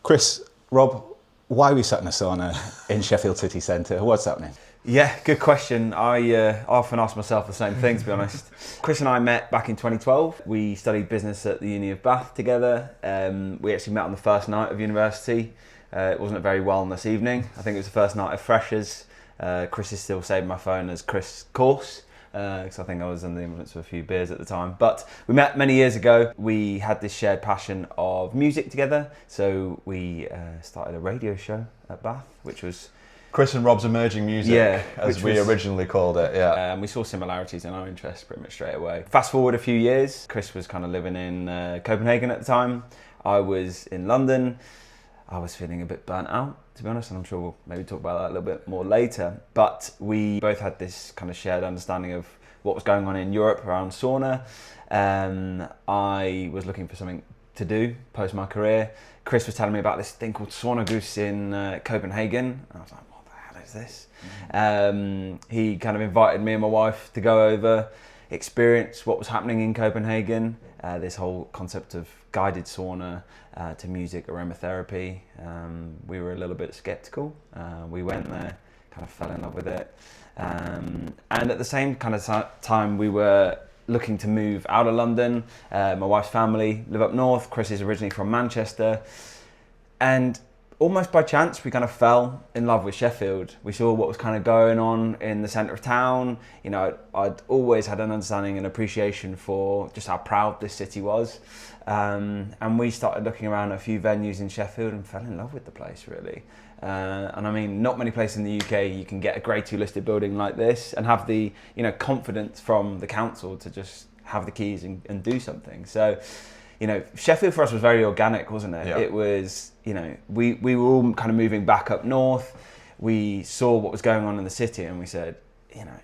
Chris, Rob, why are we sat in a sauna in Sheffield City Centre? What's happening? Yeah, good question. I often ask myself the same thing, to be honest. Chris and I met back in 2012. We studied business at the Uni of Bath together. We actually met on the first night of university. It wasn't a very wellness evening. I think it was the first night of freshers. Chris is still saving my phone as Chris Course, because I think I was under the influence of a few beers at the time. But we met many years ago. We had this shared passion of music together. So we started a radio show at Bath, which was Chris and Rob's Emerging Music, as we originally called it, yeah. We saw similarities in our interests pretty much straight away. Fast forward a few years, Chris was kind of living in Copenhagen at the time. I was in London. I was feeling a bit burnt out, to be honest, and I'm sure we'll maybe talk about that a little bit more later. But we both had this kind of shared understanding of what was going on in Europe around sauna. I was looking for something to do post my career. Chris was telling me about this thing called Saunagüs in Copenhagen. I was like, what the hell is this? He kind of invited me and my wife to go over, experience what was happening in Copenhagen, this whole concept of guided sauna to music aromatherapy. We were a little bit skeptical. We went there, kind of fell in love with it. And at the same kind of time, we were looking to move out of London. My wife's family live up north. Chris is originally from Manchester. And almost by chance, we kind of fell in love with Sheffield. We saw what was kind of going on in the centre of town. You know, I'd always had an understanding and appreciation for just how proud this city was. And we started looking around at a few venues in Sheffield and fell in love with the place, really. And I mean, not many places in the UK you can get a Grade 2 listed building like this and have the, you know, confidence from the council to just have the keys and do something. So, you know, Sheffield for us was very organic, wasn't it? Yeah. It was, you know, we were all kind of moving back up north. We saw what was going on in the city and we said, you know,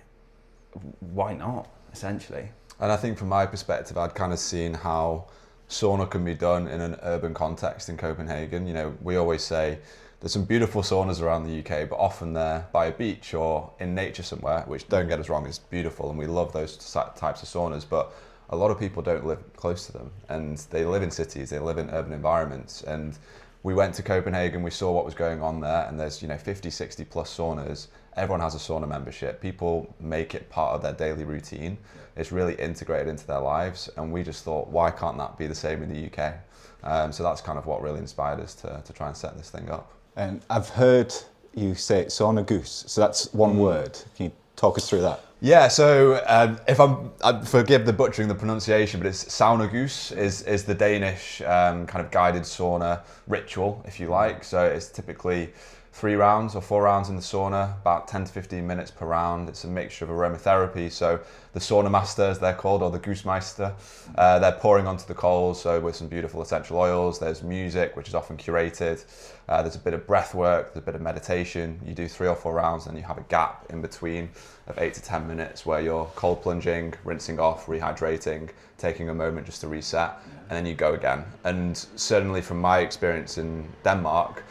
why not, essentially? And I think from my perspective, I'd kind of seen how sauna can be done in an urban context in Copenhagen. You know, we always say there's some beautiful saunas around the UK, but often they're by a beach or in nature somewhere, which, don't get us wrong, is beautiful and we love those types of saunas, but a lot of people don't live close to them and they live in cities, they live in urban environments. And we went to Copenhagen, we saw what was going on there, and there's, you know, 50, 60 plus saunas. Everyone has a sauna membership. People make it part of their daily routine. It's really integrated into their lives. And we just thought, why can't that be the same in the UK? So that's kind of what really inspired us to try and set this thing up. And I've heard you say Saunagüs, so that's one word. Can you talk us through that? Yeah, so I forgive the butchering the pronunciation, but it's Saunagüs is the Danish kind of guided sauna ritual, if you like. So it's typically 3 rounds or 4 rounds in the sauna, about 10 to 15 minutes per round. It's a mixture of aromatherapy. So the saunamaster, as they're called, or the Goosmeister, they're pouring onto the coals, so with some beautiful essential oils. There's music, which is often curated. There's a bit of breath work, there's a bit of meditation. You do 3 or 4 rounds, and you have a gap in between of 8 to 10 minutes where you're cold plunging, rinsing off, rehydrating, taking a moment just to reset, and then you go again. And certainly from my experience in Denmark,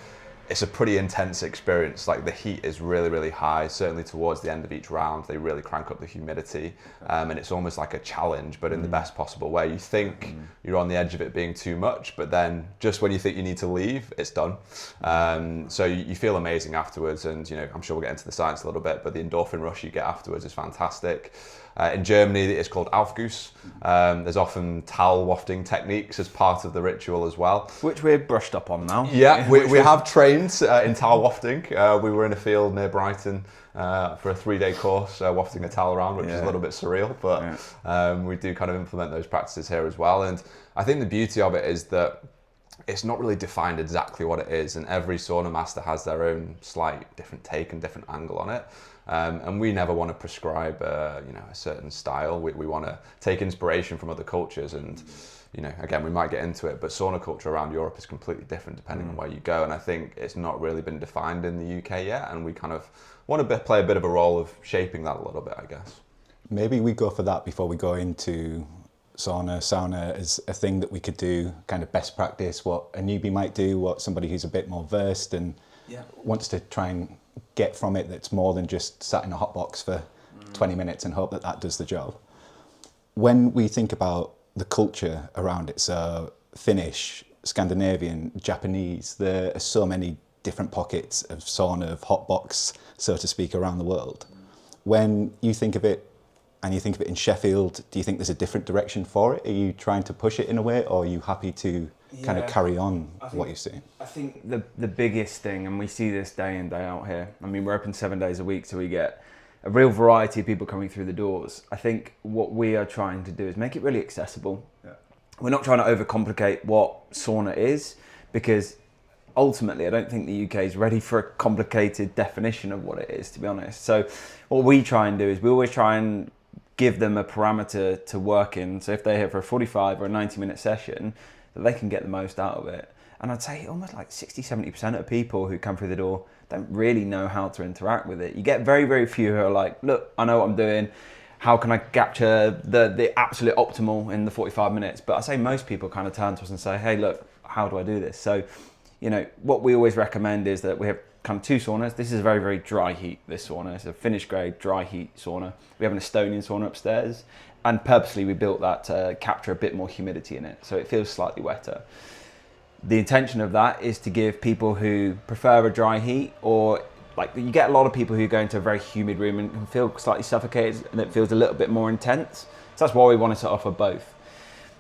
it's a pretty intense experience. Like, the heat is really, really high. Certainly towards the end of each round, they really crank up the humidity, and it's almost like a challenge, but in the best possible way. You think you're on the edge of it being too much, but then just when you think you need to leave, it's done. So you feel amazing afterwards, and, you know, I'm sure we'll get into the science a little bit, but the endorphin rush you get afterwards is fantastic. In Germany, it's called Aufguss. There's often towel-wafting techniques as part of the ritual as well. Which we're brushed up on now. Yeah, we have trained in towel-wafting. We were in a field near Brighton for a 3-day course, wafting a towel around, which is a little bit surreal, but we do kind of implement those practices here as well. And I think the beauty of it is that it's not really defined exactly what it is, and every sauna master has their own slight different take and different angle on it. And we never want to prescribe, you know, a certain style. We want to take inspiration from other cultures, and, you know, again, we might get into it, but sauna culture around Europe is completely different depending on where you go. And I think it's not really been defined in the UK yet, and we kind of want to play a bit of a role of shaping that a little bit, I guess. Maybe we go for that before we go into sauna as a thing that we could do, kind of best practice, what a newbie might do, what somebody who's a bit more versed and wants to try and get from it, that's more than just sat in a hot box for 20 minutes and hope that that does the job. When we think about the culture around it, so Finnish, Scandinavian, Japanese, there are so many different pockets of sauna, of hot box, so to speak, around the world. When you think of it, and you think of it in Sheffield, do you think there's a different direction for it? Are you trying to push it in a way, or are you happy to kind of carry on what you're seeing? I think the biggest thing, and we see this day in, day out here, I mean, we're open 7 days a week, so we get a real variety of people coming through the doors. I think what we are trying to do is make it really accessible. Yeah. We're not trying to overcomplicate what sauna is, because ultimately I don't think the UK is ready for a complicated definition of what it is, to be honest. So what we try and do is we always try and give them a parameter to work in. So if they're here for a 45 or a 90-minute session, that they can get the most out of it. And I'd say almost like 60-70% of people who come through the door don't really know how to interact with it. You get very, very few who are like, look, I know what I'm doing. How can I capture the absolute optimal in the 45 minutes? But I say most people kind of turn to us and say, hey, look, how do I do this? So, you know, what we always recommend is that we have kind of two saunas. This is a very, very dry heat, this sauna. It's a finished grade dry heat sauna. We have an Estonian sauna upstairs, and purposely we built that to capture a bit more humidity in it, so it feels slightly wetter. The intention of that is to give people who prefer a dry heat, or like you get a lot of people who go into a very humid room and can feel slightly suffocated and it feels a little bit more intense. So that's why we wanted to offer both.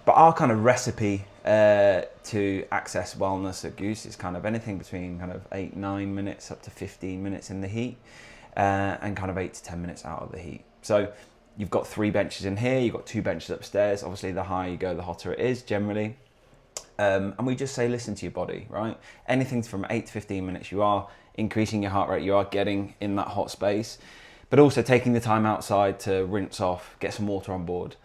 But our kind of recipe to access wellness at Goose is kind of anything between kind of 8-9 minutes up to 15 minutes in the heat, and kind of 8 to 10 minutes out of the heat. So you've got 3 benches in here, you've got 2 benches upstairs. Obviously the higher you go, the hotter it is generally. And we just say, listen to your body, right? Anything from 8 to 15 minutes, you are increasing your heart rate, you are getting in that hot space, but also taking the time outside to rinse off, get some water on board.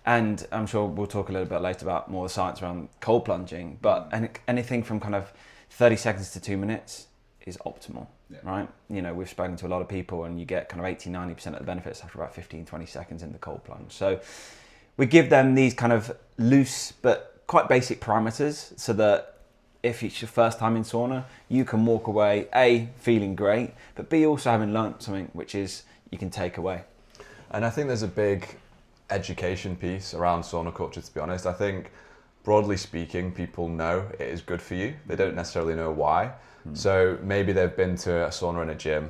And I'm sure we'll talk a little bit later about more the science around cold plunging, but anything from kind of 30 seconds to 2 minutes is optimal, right? You know, we've spoken to a lot of people and you get kind of 80-90% of the benefits after about 15-20 seconds in the cold plunge. So we give them these kind of loose but quite basic parameters, so that if it's your first time in sauna, you can walk away, A, feeling great, but B, also having learnt something which is you can take away. And I think there's a big education piece around sauna culture, to be honest. I think broadly speaking, people know it is good for you. They don't necessarily know why. So maybe they've been to a sauna in a gym,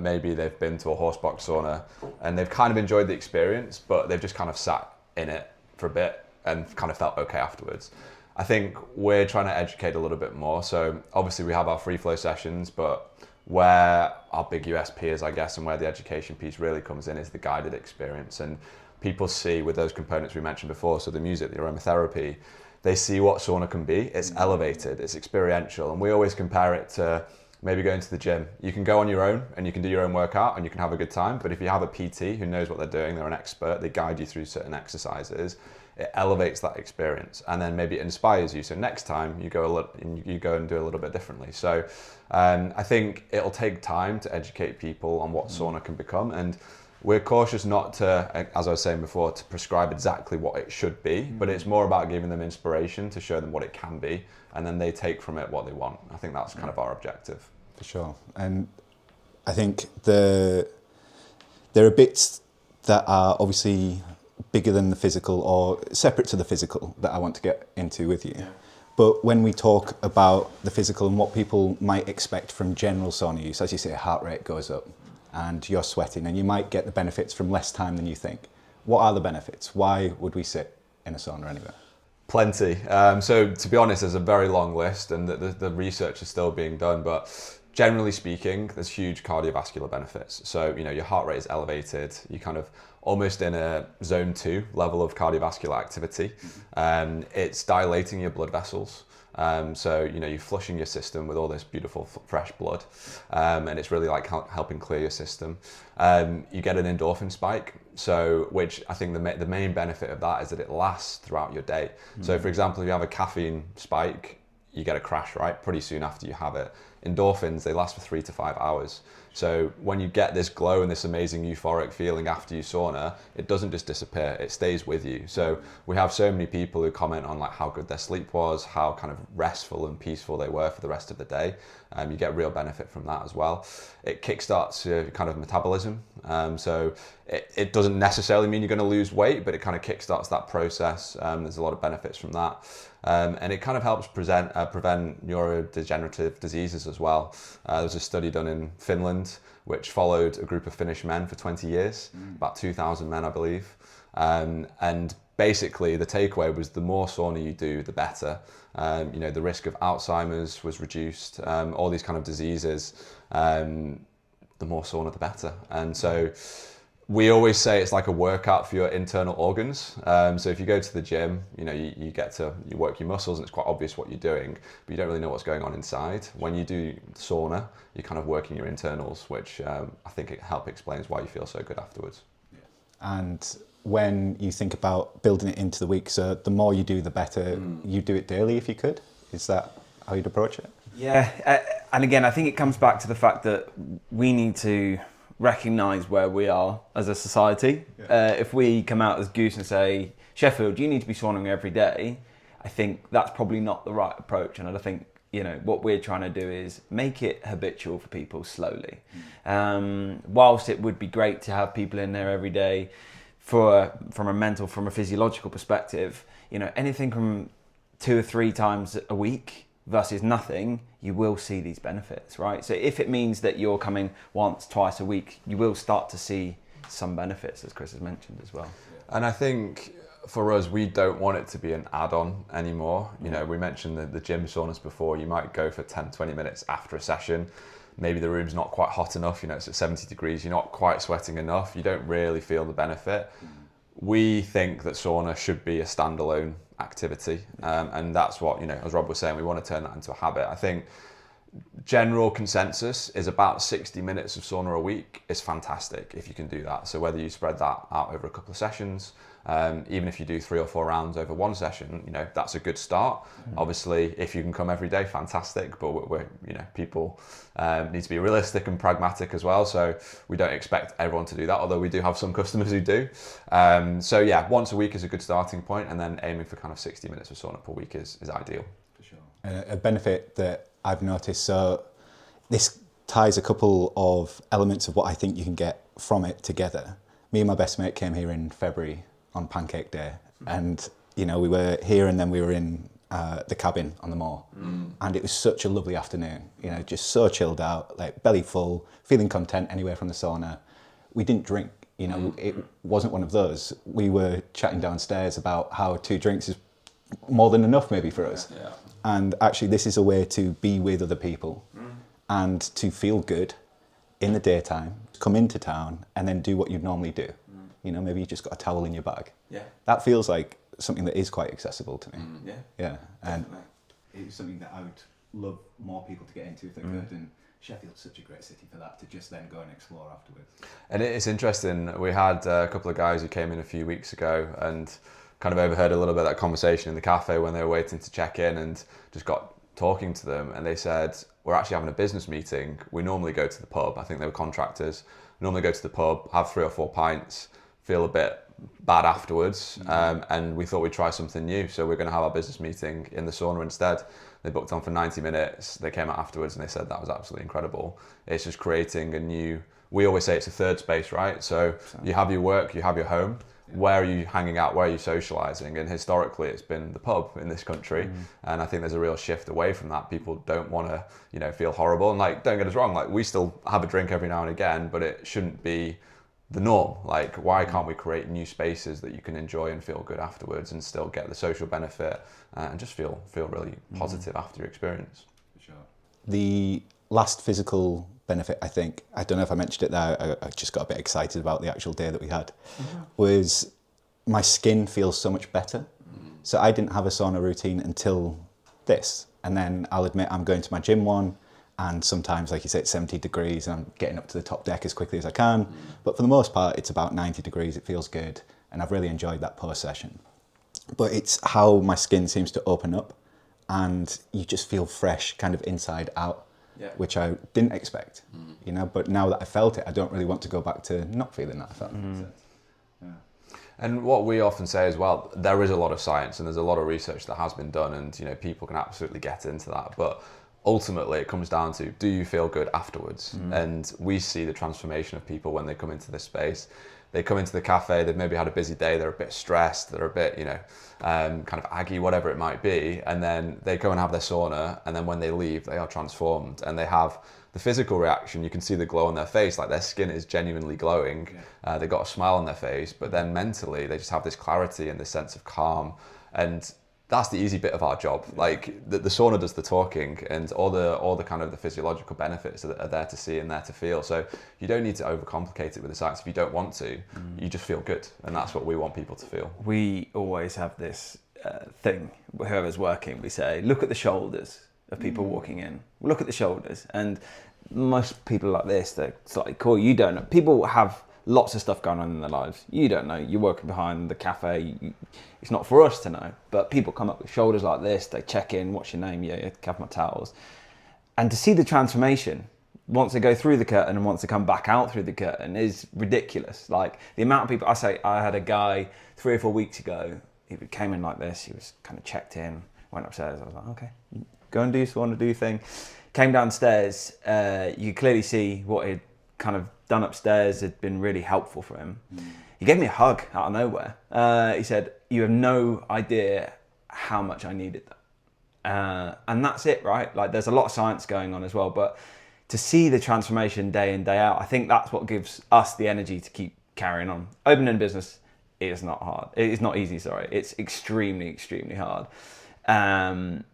maybe they've been to a horse box sauna and they've kind of enjoyed the experience, but they've just kind of sat in it for a bit and kind of felt okay afterwards. I think we're trying to educate a little bit more. So obviously we have our free flow sessions, but where our big USP is, I guess, and where the education piece really comes in is the guided experience. And people see with those components we mentioned before, so the music, the aromatherapy, they see what sauna can be. It's elevated, it's experiential. And we always compare it to maybe going to the gym. You can go on your own and you can do your own workout and you can have a good time. But if you have a PT who knows what they're doing, they're an expert, they guide you through certain exercises, it elevates that experience and then maybe it inspires you. So next time you go and do a little bit differently. So I think it'll take time to educate people on what sauna can become. And we're cautious not to, as I was saying before, to prescribe exactly what it should be, but it's more about giving them inspiration to show them what it can be, and then they take from it what they want. I think that's kind of our objective. For sure. And I think there are bits that are obviously bigger than the physical or separate to the physical that I want to get into with you. Yeah. But when we talk about the physical and what people might expect from general sauna use, as you say, heart rate goes up and you're sweating and you might get the benefits from less time than you think. What are the benefits? Why would we sit in a sauna anywhere? Plenty. So to be honest, there's a very long list and the research is still being done, but generally speaking, there's huge cardiovascular benefits. So, you know, your heart rate is elevated, you kind of almost in a zone 2 level of cardiovascular activity. It's dilating your blood vessels. So, you know, you're flushing your system with all this beautiful fresh blood, and it's really like helping clear your system. You get an endorphin spike, so which I think the main benefit of that is that it lasts throughout your day. So for example, if you have a caffeine spike, you get a crash, right? Pretty soon after you have it. Endorphins, they last for 3 to 5 hours. So when you get this glow and this amazing euphoric feeling after you sauna, it doesn't just disappear, it stays with you. So we have so many people who comment on like how good their sleep was, how kind of restful and peaceful they were for the rest of the day. You get real benefit from that as well. It kickstarts your kind of metabolism. So it doesn't necessarily mean you're going to lose weight, but it kind of kickstarts that process. There's a lot of benefits from that. And it kind of helps prevent neurodegenerative diseases as well. There was a study done in Finland which followed a group of Finnish men for 20 years, about 2,000 men, I believe. And basically the takeaway was the more sauna you do, the better. The risk of Alzheimer's was reduced, all these kind of diseases, the more sauna, the better. And so we always say it's like a workout for your internal organs. So if you go to the gym, you work your muscles and it's quite obvious what you're doing, but you don't really know what's going on inside. When you do sauna, you're kind of working your internals, which I think it explains why you feel so good afterwards. And when you think about building it into the week, so the more you do, the better. You do it daily if you could. Is that how you'd approach it? Yeah, and again, I think it comes back to the fact that we need to recognise where we are as a society. If we come out as Goose and say, Sheffield, you need to be sauning every day, I think that's probably not the right approach. And I think, what we're trying to do is make it habitual for people slowly. Whilst it would be great to have people in there every day from a mental, from a physiological perspective, anything from 2 or 3 times a week versus nothing, you will see these benefits, right? So if it means that you're coming once, twice a week, you will start to see some benefits, as Chris has mentioned as well. And I think for us, we don't want it to be an add-on anymore. We mentioned the gym saunas before. You might go for 10, 20 minutes after a session. Maybe the room's not quite hot enough, it's at 70 degrees, you're not quite sweating enough, you don't really feel the benefit. We think that sauna should be a standalone activity, and that's what, as Rob was saying, we want to turn that into a habit. I think general consensus is about 60 minutes of sauna a week is fantastic if you can do that. So whether you spread that out over a couple of sessions, even if you do 3 or 4 rounds over one session, that's a good start. Obviously, if you can come every day, fantastic. But people need to be realistic and pragmatic as well. So we don't expect everyone to do that, although we do have some customers who do. So yeah, once a week is a good starting point, and then aiming for kind of 60 minutes of sauna per week is ideal. For sure. A benefit that I've noticed, so this ties a couple of elements of what I think you can get from it together. Me and my best mate came here in February on Pancake Day, and we were here and then we were in the cabin on the moor, and it was such a lovely afternoon, just so chilled out, like belly full, feeling content anywhere from the sauna. We didn't drink, it wasn't one of those. We were chatting downstairs about how 2 drinks is more than enough maybe for us. Yeah. And actually this is a way to be with other people and to feel good in the daytime, come into town and then do what you'd normally do. Maybe you just got a towel in your bag. Yeah. That feels like something that is quite accessible to me. Yeah. And it's something that I would love more people to get into if they could, and Sheffield's such a great city for that, to just then go and explore afterwards. And it's interesting, we had a couple of guys who came in a few weeks ago and kind of overheard a little bit of that conversation in the cafe when they were waiting to check in, and just got talking to them, and they said, we're actually having a business meeting. We normally go to the pub. I think they were contractors. Normally go to the pub, have 3 or 4 pints, feel a bit bad afterwards, and we thought we'd try something new, so we're going to have our business meeting in the sauna instead. They booked on for 90 minutes, they came out afterwards and they said that was absolutely incredible. It's just creating a new, we always say it's a third space, right? So you have your work, you have your home, where are you hanging out, where are you socialising? And historically it's been the pub in this country, and I think there's a real shift away from that. People don't want to feel horrible, and don't get us wrong, we still have a drink every now and again, but it shouldn't be the norm. Why can't we create new spaces that you can enjoy and feel good afterwards, and still get the social benefit and just feel really positive after your experience? For sure. the last physical benefit, I think, I don't know if I mentioned it there, I just got a bit excited about the actual day that we had, was my skin feels so much better. So I didn't have a sauna routine until this. And then I'll admit I'm going to my gym one, and sometimes, like you say, it's 70 degrees and I'm getting up to the top deck as quickly as I can. But for the most part, it's about 90 degrees. It feels good. And I've really enjoyed that post session. But it's how my skin seems to open up and you just feel fresh kind of inside out, which I didn't expect, you know, but now that I felt it, I don't really want to go back to not feeling that effect. And what we often say as well, there is a lot of science and there's a lot of research that has been done, and you know, people can absolutely get into that. But ultimately it comes down to, do you feel good afterwards? And we see the transformation of people when they come into this space. They come into the cafe, they've maybe had a busy day, they're a bit stressed, they're a bit, kind of aggy, whatever it might be, and then they go and have their sauna, and then when they leave, they are transformed, and they have the physical reaction. You can see the glow on their face, like their skin is genuinely glowing. They've got a smile on their face, but then mentally, they just have this clarity and this sense of calm, and that's the easy bit of our job. Like the sauna does the talking, and all the kind of the physiological benefits are there to see and there to feel. So you don't need to overcomplicate it with the science if you don't want to. You just feel good, and that's what we want people to feel. We always have this thing, whoever's working, we say, look at the shoulders of people walking in. Look at the shoulders, and most people like this, they're slightly cool. You don't know. People have lots of stuff going on in their lives. You don't know. You're working behind the cafe. It's not for us to know. But people come up with shoulders like this. They check in. What's your name? Yeah, have my towels. And to see the transformation once they go through the curtain and once they come back out through the curtain is ridiculous. Like the amount of people. I had a guy 3 or 4 weeks ago. He came in like this. He was kind of checked in. Went upstairs. I was like, okay, go and do what you want to do thing. Came downstairs. You could clearly see what he'd kind of done upstairs had been really helpful for him. He gave me a hug out of nowhere. He said, you have no idea how much I needed that. And that's it, right? Like there's a lot of science going on as well, but to see the transformation day in, day out, I think that's what gives us the energy to keep carrying on. Opening a business is not hard. It's not easy, sorry. It's extremely, extremely hard. And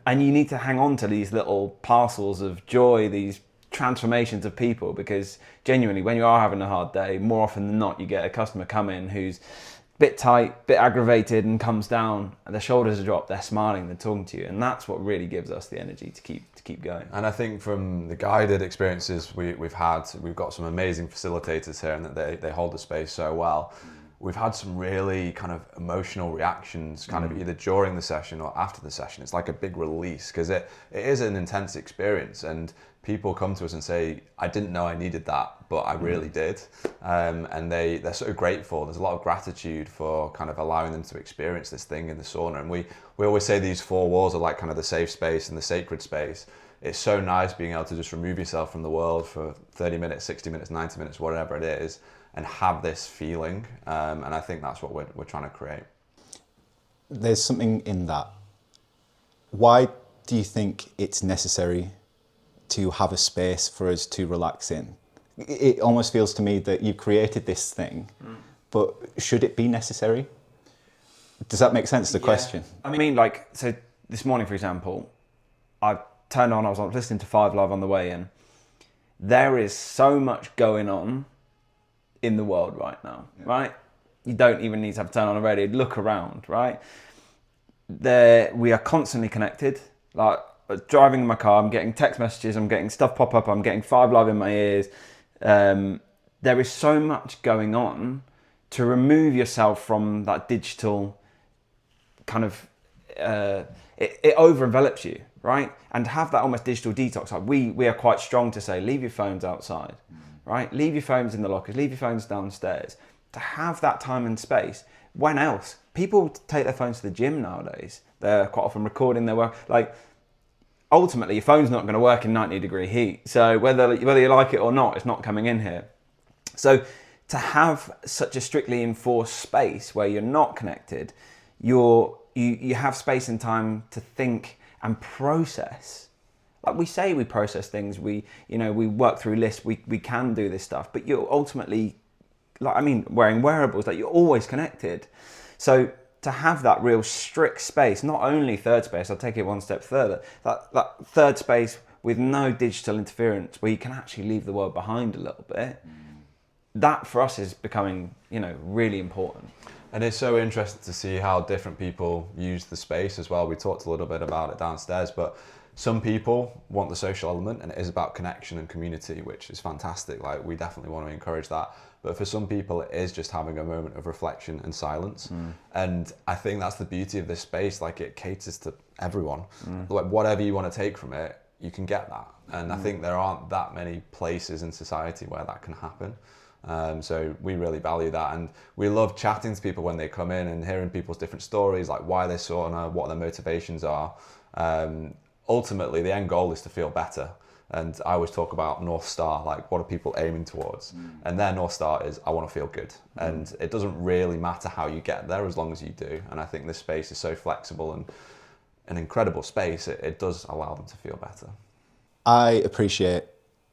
you need to hang on to these little parcels of joy, these transformations of people, because genuinely when you are having a hard day, more often than not you get a customer come in who's a bit tight, bit aggravated, and comes down and their shoulders are dropped, they're smiling, they're talking to you, and that's what really gives us the energy to keep going. And I think from the guided experiences we've had, we've got some amazing facilitators here, and that they hold the space so well. We've had some really kind of emotional reactions kind of either during the session or after the session. It's like a big release, because it is an intense experience, and people come to us and say, I didn't know I needed that, but I really did. And they're so grateful. There's a lot of gratitude for kind of allowing them to experience this thing in the sauna. And we always say these 4 walls are like kind of the safe space and the sacred space. It's so nice being able to just remove yourself from the world for 30 minutes, 60 minutes, 90 minutes, whatever it is, and have this feeling. And I think that's what we're trying to create. There's something in that. Why do you think it's necessary to have a space for us to relax in? It almost feels to me that you've created this thing, but should it be necessary? Does that make sense, the question? I mean, like, so this morning, for example, I was listening to 5 Live on the way in. There is so much going on in the world right now, right? You don't even need to have turn on a radio. Look around, right? We are constantly connected. Like, driving in my car, I'm getting text messages, I'm getting stuff pop up, I'm getting 5 Live in my ears. There is so much going on. To remove yourself from that digital kind of, it over envelops you, right? And have that almost digital detox. Like we are quite strong to say, leave your phones outside, right? Leave your phones in the lockers, leave your phones downstairs. To have that time and space. When else? People take their phones to the gym nowadays. They're quite often recording their work. Like, ultimately, your phone's not going to work in 90-degree heat. So whether you like it or not, it's not coming in here. So to have such a strictly enforced space where you're not connected, you have space and time to think and process. Like we say, we process things. We work through lists. We can do this stuff, but you're ultimately, wearing wearables, like you're always connected. So to have that real strict space, not only third space, I'll take it one step further, that third space with no digital interference, where you can actually leave the world behind a little bit, that for us is becoming, really important. And it's so interesting to see how different people use the space as well. We talked a little bit about it downstairs, but some people want the social element, and it is about connection and community, which is fantastic. Like, we definitely want to encourage that. But for some people, it is just having a moment of reflection and silence. And I think that's the beauty of this space. Like, it caters to everyone. Like, whatever you want to take from it, you can get that. And I think there aren't that many places in society where that can happen. So we really value that, and we love chatting to people when they come in and hearing people's different stories, like why they sauna, what their motivations are. ultimately the end goal is to feel better. And I always talk about North Star, like what are people aiming towards? And their North Star is I want to feel good. And it doesn't really matter how you get there as long as you do. And I think this space is so flexible and an incredible space, it does allow them to feel better. I appreciate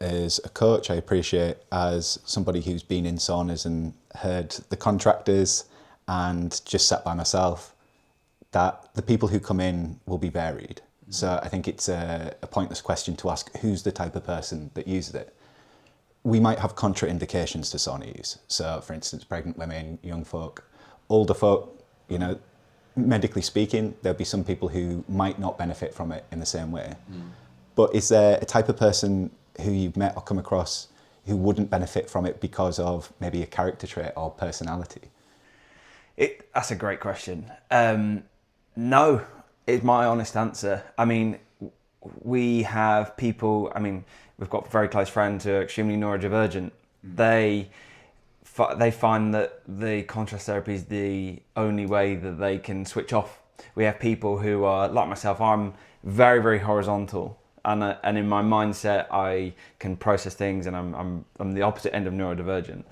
as a coach, I appreciate as somebody who's been in saunas and heard the contractors and just sat by myself, that the people who come in will be varied. So I think it's a pointless question to ask who's the type of person that uses it. We might have contraindications to sauna use. So for instance, pregnant women, young folk, older folk, you know, medically speaking, there'll be some people who might not benefit from it in the same way. But is there a type of person who you've met or come across who wouldn't benefit from it because of maybe a character trait or personality? That's a great question. No, is my honest answer. I mean, we have people, I mean, we've got very close friends who are extremely neurodivergent. They find that the contrast therapy is the only way that they can switch off. We have people who are, like myself, I'm very, very horizontal. And in my mindset, I can process things, and I'm the opposite end of neurodivergent.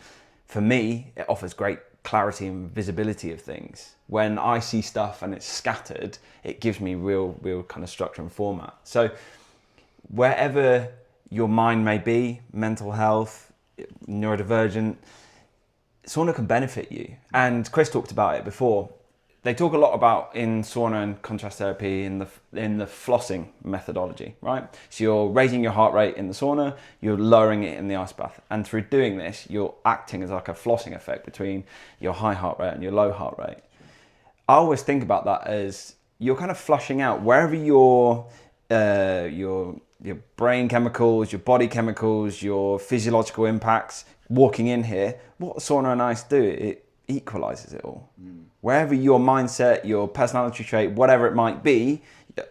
For me, it offers great clarity and visibility of things. When I see stuff and it's scattered, it gives me real kind of structure and format. So wherever your mind may be, mental health, neurodivergent, sauna can benefit you. And Chris talked about it before. They talk a lot about in sauna and contrast therapy in the flossing methodology, right? So you're raising your heart rate in the sauna, you're lowering it in the ice bath. And through doing this, you're acting as like a flossing effect between your high heart rate and your low heart rate. I always think about that as you're kind of flushing out wherever your brain chemicals, your body chemicals, your physiological impacts, walking in here, what sauna and ice do, it equalizes it all. Wherever your mindset, your personality trait, whatever it might be,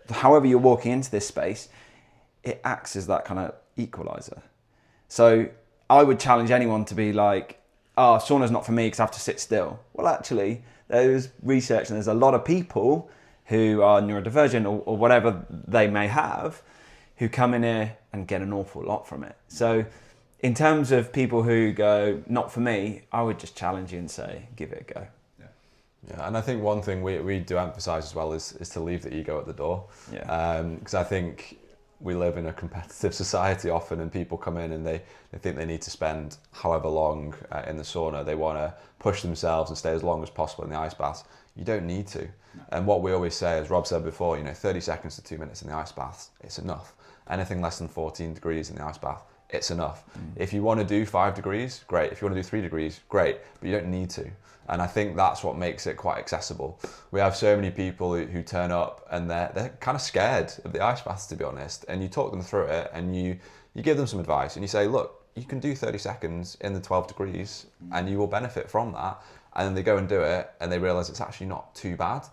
however you're walking into this space, it acts as that kind of equalizer. So I would challenge anyone to be like, oh, sauna's not for me because I have to sit still. Well, actually, there's research and there's a lot of people who are neurodivergent or whatever they may have who come in here and get an awful lot from it. So in terms of people who go, not for me, I would just challenge you and say, give it a go. Yeah, and I think one thing we do emphasise as well is to leave the ego at the door. Yeah. Because I think we live in a competitive society often, and people come in and they think they need to spend however long in the sauna. They want to push themselves and stay as long as possible in the ice baths. You don't need to. No. And what we always say, as Rob said before, 30 seconds to 2 minutes in the ice baths, it's enough. Anything less than 14 degrees in the ice bath, it's enough. If you want to do 5 degrees, great. If you want to do 3 degrees, great. But you don't need to. And I think that's what makes it quite accessible. We have so many people who turn up and they're kind of scared of the ice baths, to be honest. And you talk them through it and you give them some advice and you say, look, you can do 30 seconds in the 12 degrees and you will benefit from that. And then they go and do it and they realize it's actually not too bad.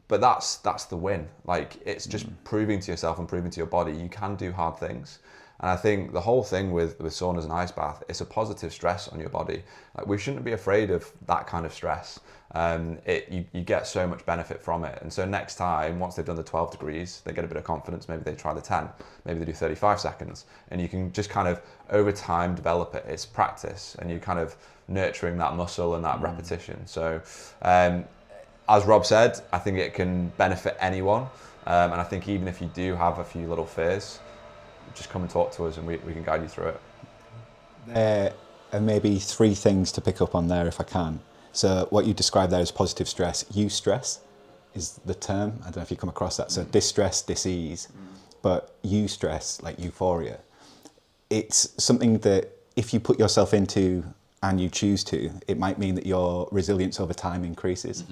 But that's the win. Like, it's just proving to yourself and proving to your body you can do hard things. And I think the whole thing with saunas and ice bath, it's a positive stress on your body. Like, we shouldn't be afraid of that kind of stress. You get so much benefit from it. And so next time, once they've done the 12 degrees, they get a bit of confidence. Maybe they try the 10, maybe they do 35 seconds. And you can just kind of, over time, develop it. It's practice, and you're kind of nurturing that muscle and that repetition. So as Rob said, I think it can benefit anyone. And I think even if you do have a few little fears, just come and talk to us and we can guide you through it. There are maybe 3 things to pick up on there if I can. So what you described there as positive stress, eustress is the term. I don't know if you come across that. So distress, dis-ease, but eustress, like euphoria. It's something that if you put yourself into and you choose to, it might mean that your resilience over time increases,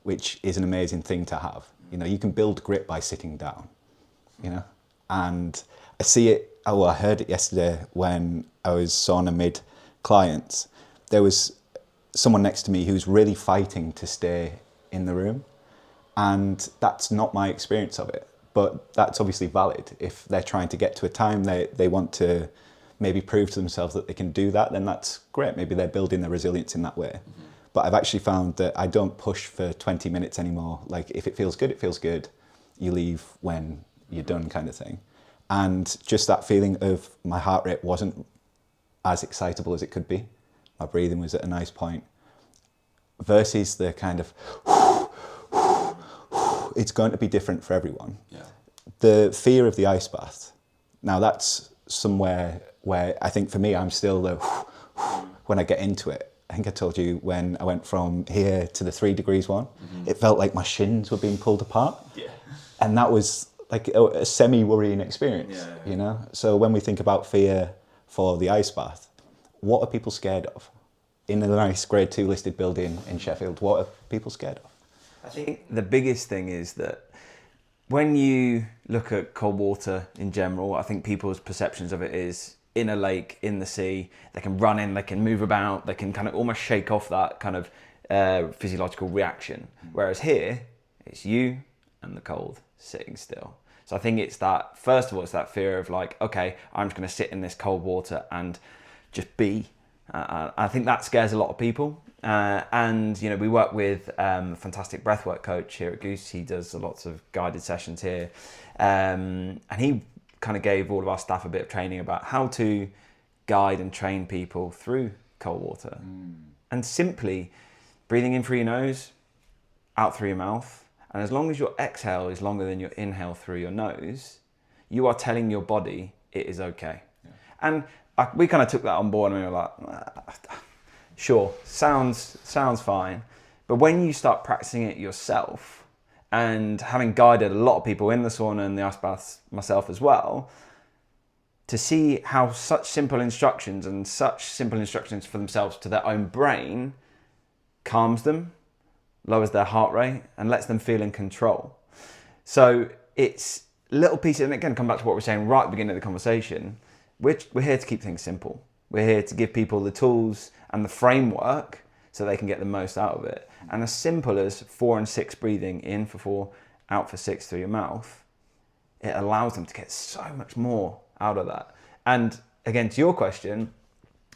which is an amazing thing to have. You can build grit by sitting down, and I see it, I heard it yesterday when I was sauna mid-clients. There was someone next to me who was really fighting to stay in the room. And that's not my experience of it. But that's obviously valid. If they're trying to get to a time, they want to maybe prove to themselves that they can do that, then that's great. Maybe they're building their resilience in that way. But I've actually found that I don't push for 20 minutes anymore. Like, if it feels good, it feels good. You leave when you're done kind of thing. And just that feeling of my heart rate wasn't as excitable as it could be. My breathing was at a nice point. Versus the kind of, it's going to be different for everyone. Yeah. The fear of the ice bath, now that's somewhere where I think for me, I'm still the, when I get into it. I think I told you when I went from here to the 3 degrees one, it felt like my shins were being pulled apart. Yeah. And that was like a semi-worrying experience, you know? So when we think about fear for the ice bath, what are people scared of? In a nice grade 2 listed building in Sheffield, what are people scared of? I think the biggest thing is that when you look at cold water in general, I think people's perceptions of it is in a lake, in the sea, they can run in, they can move about, they can kind of almost shake off that kind of physiological reaction. Whereas here, it's you and the cold sitting still. So I think it's that, first of all, it's that fear of like, okay, I'm just going to sit in this cold water and just be. I think that scares a lot of people. And, you know, we work with a fantastic breathwork coach here at Goose. He does lots of guided sessions here. And he kind of gave all of our staff a bit of training about how to guide and train people through cold water. And simply breathing in through your nose, out through your mouth. And as long as your exhale is longer than your inhale through your nose, you are telling your body it is okay. Yeah. And we kind of took that on board and we were like, sure, sounds fine. But when you start practicing it yourself, and having guided a lot of people in the sauna and the ice baths myself as well, to see how such simple instructions for themselves to their own brain calms them, lowers their heart rate, and lets them feel in control. So it's little pieces, and again, come back to what we were saying right at the beginning of the conversation, we're here to keep things simple. We're here to give people the tools and the framework so they can get the most out of it. And as simple as 4 and 6 breathing, in for 4, out for 6 through your mouth, it allows them to get so much more out of that. And again, to your question,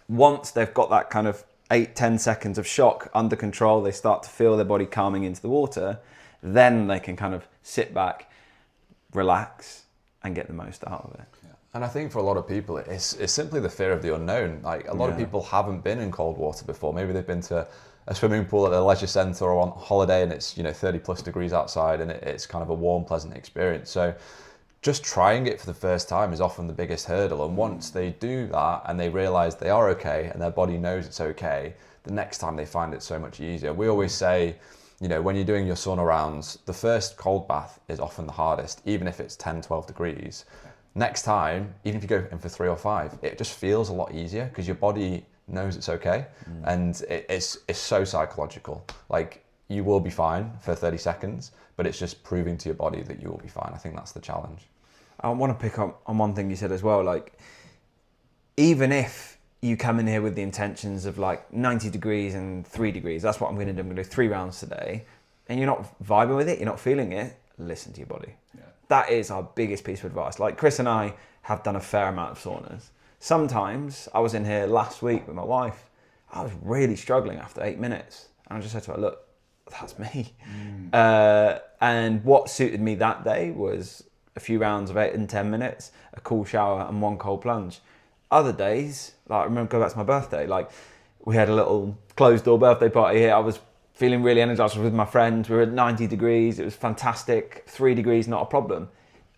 once they've got that kind of 8-10 seconds of shock under control, they start to feel their body calming into the water, then they can kind of sit back, relax, and get the most out of it. Yeah. And I think for a lot of people, it's simply the fear of the unknown. Like a lot of people haven't been in cold water before. Maybe they've been to a swimming pool at a leisure centre or on holiday and it's 30 plus degrees outside and it's kind of a warm, pleasant experience. So just trying it for the first time is often the biggest hurdle. And once they do that and they realise they are okay and their body knows it's okay, the next time they find it so much easier. We always say, when you're doing your sauna rounds, the first cold bath is often the hardest, even if it's 10, 12 degrees. Next time, even if you go in for 3 or 5, it just feels a lot easier because your body knows it's okay. And it's so psychological. Like you will be fine for 30 seconds, but it's just proving to your body that you will be fine. I think that's the challenge. I want to pick up on one thing you said as well. Like, even if you come in here with the intentions of like 90 degrees and 3 degrees, that's what I'm going to do. I'm going to do 3 rounds today. And you're not vibing with it, you're not feeling it, listen to your body. Yeah. That is our biggest piece of advice. Like Chris and I have done a fair amount of saunas. Sometimes I was in here last week with my wife. I was really struggling after 8 minutes. And I just said to her, look, that's me. And what suited me that day was a few rounds of 8 and 10 minutes, a cool shower and 1 cold plunge. Other days, like I remember going back to my birthday, like we had a little closed door birthday party here. I was feeling really energized with my friends. We were at 90 degrees. It was fantastic. 3 degrees, not a problem.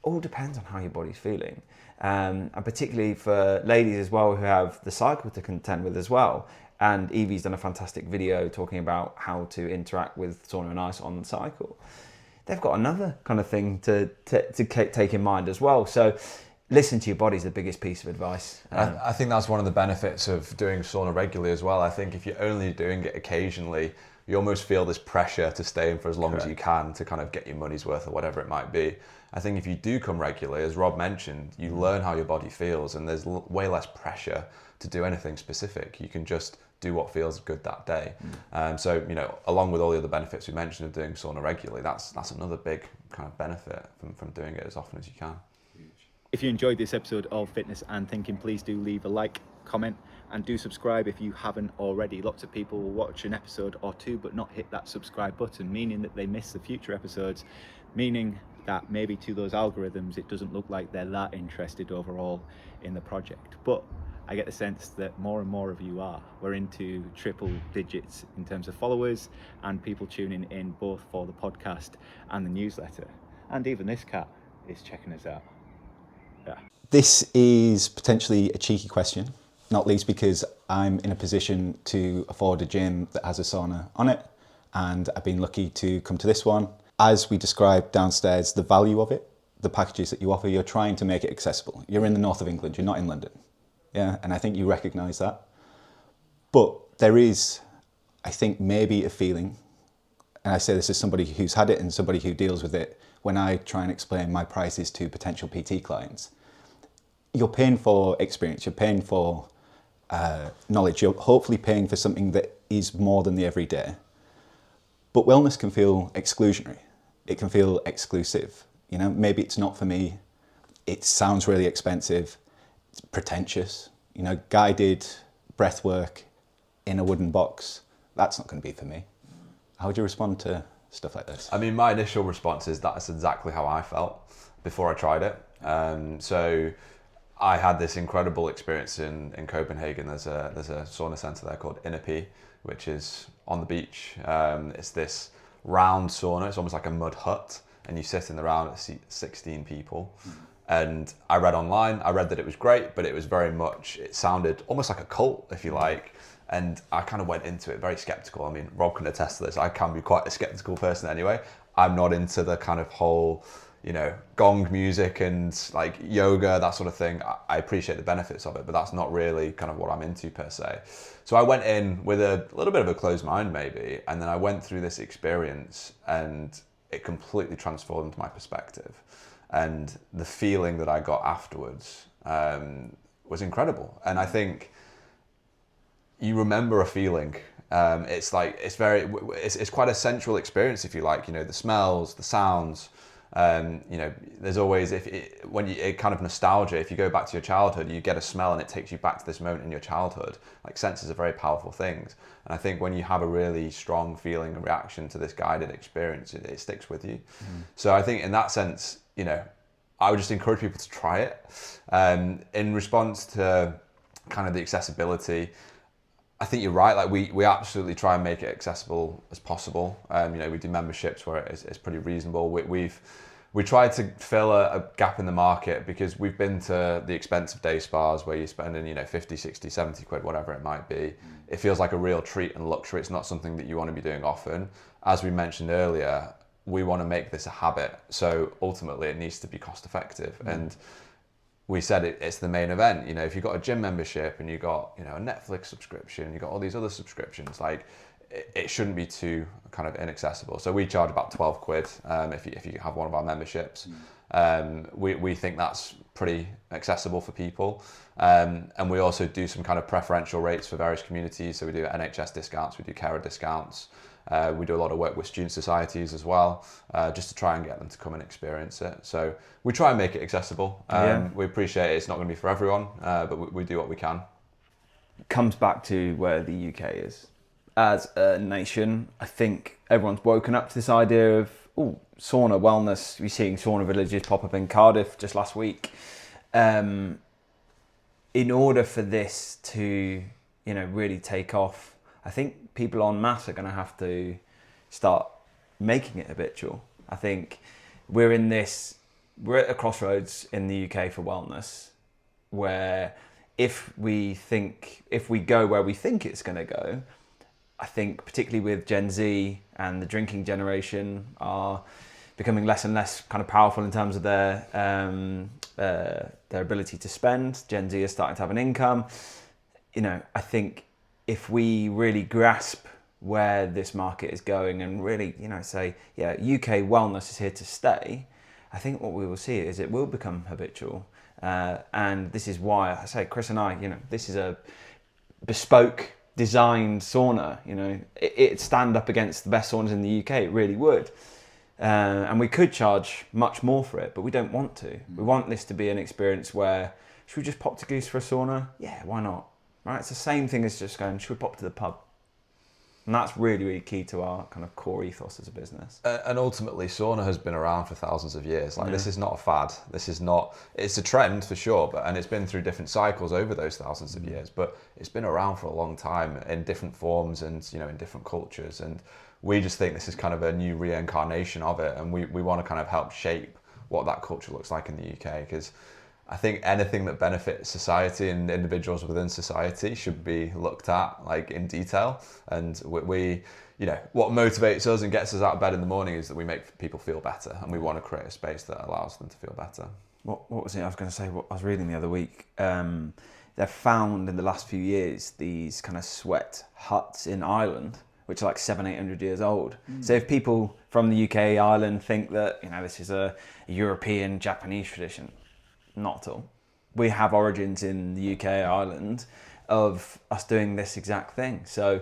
All depends on how your body's feeling. And particularly for ladies as well who have the cycle to contend with as well. And Evie's done a fantastic video talking about how to interact with sauna and ice on the cycle. They've got another kind of thing to take in mind as well. So listen to your body is the biggest piece of advice. I think that's one of the benefits of doing sauna regularly as well. I think if you're only doing it occasionally, you almost feel this pressure to stay in for as long as you can to kind of get your money's worth or whatever it might be. I think if you do come regularly, as Rob mentioned, you learn how your body feels and there's way less pressure to do anything specific. You can just do what feels good that day. So, along with all the other benefits we mentioned of doing sauna regularly, that's another big kind of benefit from doing it as often as you can. If you enjoyed this episode of Fitness and Thinking, please do leave a like, comment, and do subscribe if you haven't already. Lots of people will watch an episode or two but not hit that subscribe button, meaning that they miss the future episodes, meaning that maybe to those algorithms it doesn't look like they're that interested overall in the project. But I get the sense that more and more of you are. We're into triple digits in terms of followers and people tuning in both for the podcast and the newsletter. And even this cat is checking us out. Yeah. This is potentially a cheeky question, not least because I'm in a position to afford a gym that has a sauna on it, and I've been lucky to come to this one. As we described downstairs, the value of it, the packages that you offer, you're trying to make it accessible. You're in the north of England, you're not in London. Yeah, and I think you recognise that. But there is, I think, maybe a feeling, and I say this as somebody who's had it and somebody who deals with it, when I try and explain my prices to potential PT clients, you're paying for experience, you're paying for knowledge, you're hopefully paying for something that is more than the everyday. But wellness can feel exclusionary. It can feel exclusive. You know, maybe it's not for me. It sounds really expensive. It's pretentious. You know, guided breath work in a wooden box, that's not going to be for me. How would you respond to stuff like this? I mean, my initial response is that's exactly how I felt before I tried it. So I had this incredible experience in Copenhagen. There's a sauna centre there called F&T47, which is on the beach. It's this round sauna. It's almost like a mud hut, and you sit in the round, seat 16 people. And I read online, I read that it was great, but it was very much, it sounded almost like a cult, if you like. And I kind of went into it very skeptical. I mean, Rob can attest to this. I can be quite a skeptical person anyway. I'm not into the kind of whole, you know, gong music and like yoga, that sort of thing. I appreciate the benefits of it, but that's not really kind of what I'm into per se. So I went in with a little bit of a closed mind maybe, and then I went through this experience and it completely transformed my perspective. And the feeling that I got afterwards was incredible. And I think you remember a feeling. It's like, it's quite a sensual experience, if you like, you know, the smells, the sounds. You know, there's always, kind of nostalgia, if you go back to your childhood, you get a smell and it takes you back to this moment in your childhood. Like, senses are very powerful things. And I think when you have a really strong feeling and reaction to this guided experience, it sticks with you. So I think in that sense, you know, I would just encourage people to try it. In response to kind of the accessibility, I think you're right. Like we absolutely try and make it accessible as possible. You know, we do memberships where it's pretty reasonable. We tried to fill a gap in the market because we've been to the expensive day spas where you're spending, you know, 50, 60, 70 quid, whatever it might be. It feels like a real treat and luxury. It's not something that you want to be doing often. As we mentioned earlier, we want to make this a habit. So ultimately it needs to be cost effective. And we said it's the main event. You know, if you've got a gym membership and you've got, you know, a Netflix subscription, you've got all these other subscriptions, like it shouldn't be too kind of inaccessible. So we charge about 12 quid if you have one of our memberships. We think that's pretty accessible for people. And we also do some kind of preferential rates for various communities. So we do NHS discounts, we do carer discounts. We do a lot of work with student societies as well, just to try and get them to come and experience it. So we try and make it accessible. We appreciate it's not going to be for everyone, but we do what we can. Comes back to where the UK is. As a nation, I think everyone's woken up to this idea of, sauna, wellness. We're seeing sauna villages pop up in Cardiff just last week. In order for this to, you know, really take off, I think people en masse are going to have to start making it habitual. I think we're at a crossroads in the UK for wellness, where if we go where we think it's going to go, I think particularly with Gen Z and the drinking generation are becoming less and less kind of powerful in terms of their ability to spend. Gen Z is starting to have an income. You know, I think if we really grasp where this market is going and really, you know, say, yeah, UK wellness is here to stay, I think what we will see is it will become habitual. And this is why I say, Chris and I, you know, this is a bespoke designed sauna. You know, it'd stand up against the best saunas in the UK, it really would. And we could charge much more for it, but we don't want to. We want this to be an experience where, should we just pop to Goose for a sauna? Yeah, why not? Right, it's the same thing as just going, should we pop to the pub? And that's really, really key to our kind of core ethos as a business. And ultimately, sauna has been around for thousands of years. Like, this is not a fad. This is not, it's a trend for sure, and it's been through different cycles over those thousands of years, but it's been around for a long time in different forms and, you know, in different cultures. And we just think this is kind of a new reincarnation of it. And we want to kind of help shape what that culture looks like in the UK, because I think anything that benefits society and individuals within society should be looked at, like, in detail. And we, you know, what motivates us and gets us out of bed in the morning is that we make people feel better, and we want to create a space that allows them to feel better. What was it I was going to say? What I was reading the other week. They've found in the last few years these kind of sweat huts in Ireland, which are like 700-800 years old. So if people from the UK, Ireland think that, you know, this is a European, Japanese tradition, not at all. We have origins in the UK, Ireland, of us doing this exact thing. So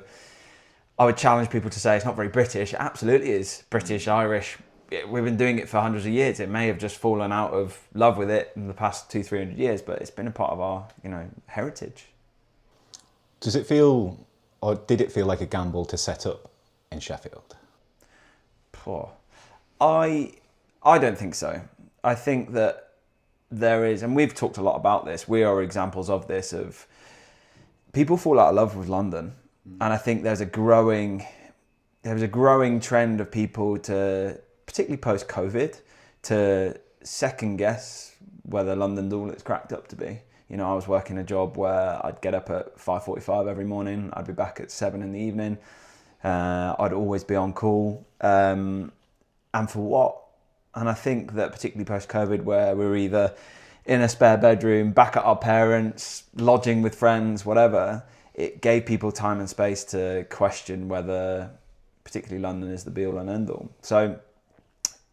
I would challenge people to say it's not very British. It absolutely is British, Irish. We've been doing it for hundreds of years. It may have just fallen out of love with it in the past 200-300 years, but it's been a part of our, you know, heritage. Does it feel, or did it feel like a gamble to set up in Sheffield? Poor. I don't think so. I think that there is, and we've talked a lot about this, we are examples of this, of people fall out of love with London. And I think there's a growing trend of people to, particularly post-COVID, to second guess whether London's all it's cracked up to be. You know, I was working a job where I'd get up at 5:45 every morning, I'd be back at 7 in the evening, I'd always be on call, and for what? And I think that particularly post-COVID, where we're either in a spare bedroom, back at our parents', lodging with friends, whatever, it gave people time and space to question whether particularly London is the be-all and end-all. So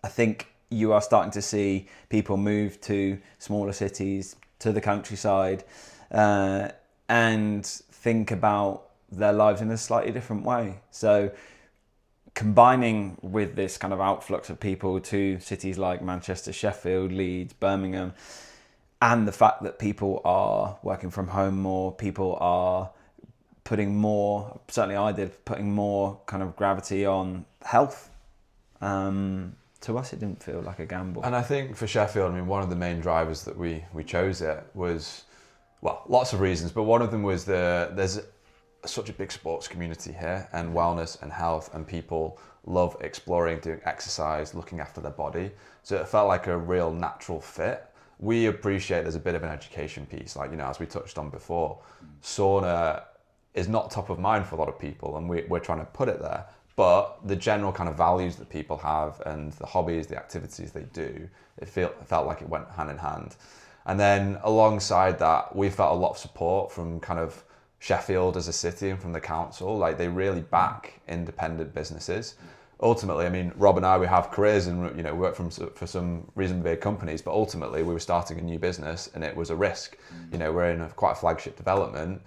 I think you are starting to see people move to smaller cities, to the countryside, and think about their lives in a slightly different way. So combining with this kind of outflux of people to cities like Manchester, Sheffield, Leeds, Birmingham, and the fact that people are working from home more, people are putting more, certainly I did, putting more kind of gravity on health. To us, it didn't feel like a gamble. And I think for Sheffield, I mean, one of the main drivers that we chose it was, well, lots of reasons, but one of them was there's such a big sports community here, and wellness and health, and people love exploring, doing exercise, looking after their body. So it felt like a real natural fit. We appreciate there's a bit of an education piece, like, you know, as we touched on before, sauna is not top of mind for a lot of people, and we're trying to put it there. But the general kind of values that people have and the hobbies, the activities they do, it felt like it went hand in hand. And then alongside that, we felt a lot of support from kind of Sheffield as a city and from the council. Like, they really back independent businesses. Ultimately, I mean, Rob and I, we have careers and, you know, work for some reasonably big companies, but ultimately we were starting a new business and it was a risk. You know, we're in quite a flagship development.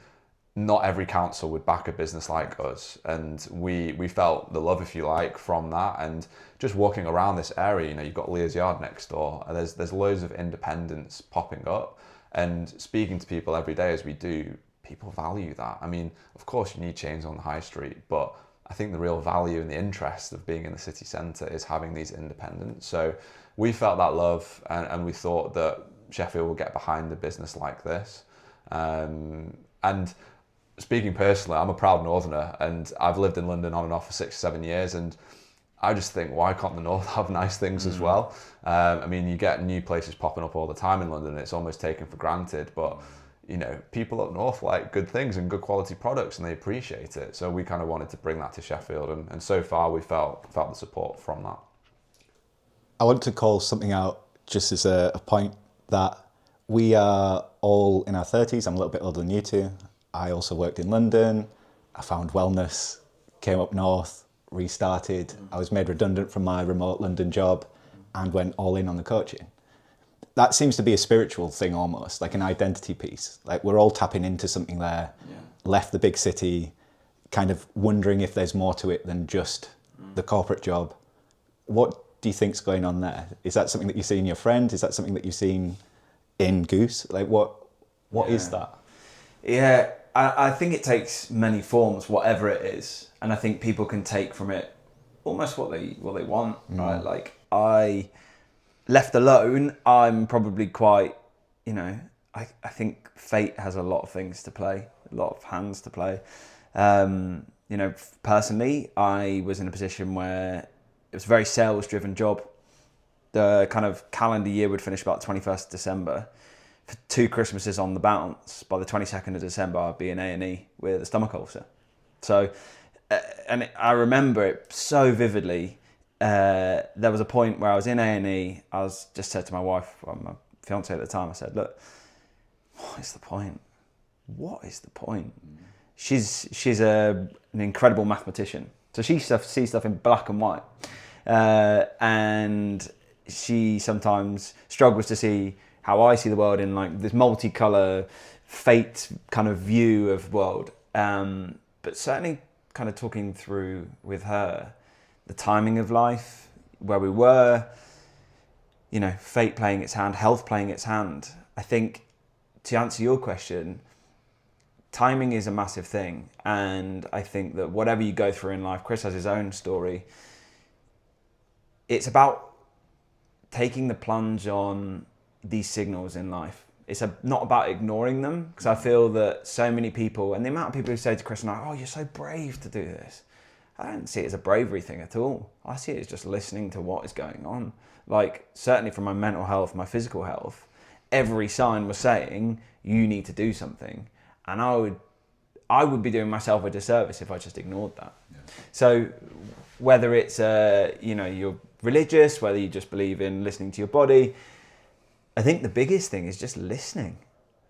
Not every council would back a business like us, and we felt the love, if you like, from that. And just walking around this area, you know, you've got Lear's Yard next door, and there's loads of independents popping up, and speaking to people every day as we do, people value that. I mean, of course you need chains on the high street, but I think the real value and the interest of being in the city centre is having these independents. So we felt that love, and we thought that Sheffield will get behind a business like this. And speaking personally, I'm a proud northerner, and I've lived in London on and off for 6-7 years, and I just think, why can't the north have nice things as well? I mean, you get new places popping up all the time in London, and it's almost taken for granted, but you know, people up north like good things and good quality products, and they appreciate it. So we kind of wanted to bring that to Sheffield, and so far we felt the support from that. I want to call something out just as a point, that we are all in our 30s. I'm a little bit older than you two. I also worked in London. I found wellness, came up north, restarted. I was made redundant from my remote London job and went all in on the coaching. That seems to be a spiritual thing almost, like an identity piece. Like, we're all tapping into something there, left the big city, kind of wondering if there's more to it than just the corporate job. What do you think's going on there? Is that something that you see in your friend? Is that something that you've seen in Goose? Like, what is that? Yeah, I think it takes many forms, whatever it is, and I think people can take from it almost what they want, right? Like, I left alone, I'm probably quite, you know, I think fate has a lot of things to play, a lot of hands to play. You know, personally, I was in a position where it was a very sales-driven job. The kind of calendar year would finish about 21st of December. For 2 Christmases on the bounce, by the 22nd of December, I'd be in A&E with a stomach ulcer. So, I remember it so vividly. There was a point where I was in A&E. I was just said to my wife, well, my fiance at the time, I said, look, what is the point? What is the point? She's an incredible mathematician. So she sees stuff in black and white. And she sometimes struggles to see how I see the world in like this multicolour fate kind of view of the world. But certainly kind of talking through with her the timing of life, where we were, you know, fate playing its hand, health playing its hand. I think, to answer your question, timing is a massive thing. And I think that whatever you go through in life, Chris has his own story, it's about taking the plunge on these signals in life. It's not about ignoring them, because I feel that so many people, and the amount of people who say to Chris and I, oh, you're so brave to do this. I don't see it as a bravery thing at all. I see it as just listening to what is going on. Like, certainly from my mental health, my physical health, every sign was saying, you need to do something. And I would be doing myself a disservice if I just ignored that. Yeah. So whether it's, you know, you're religious, whether you just believe in listening to your body, I think the biggest thing is just listening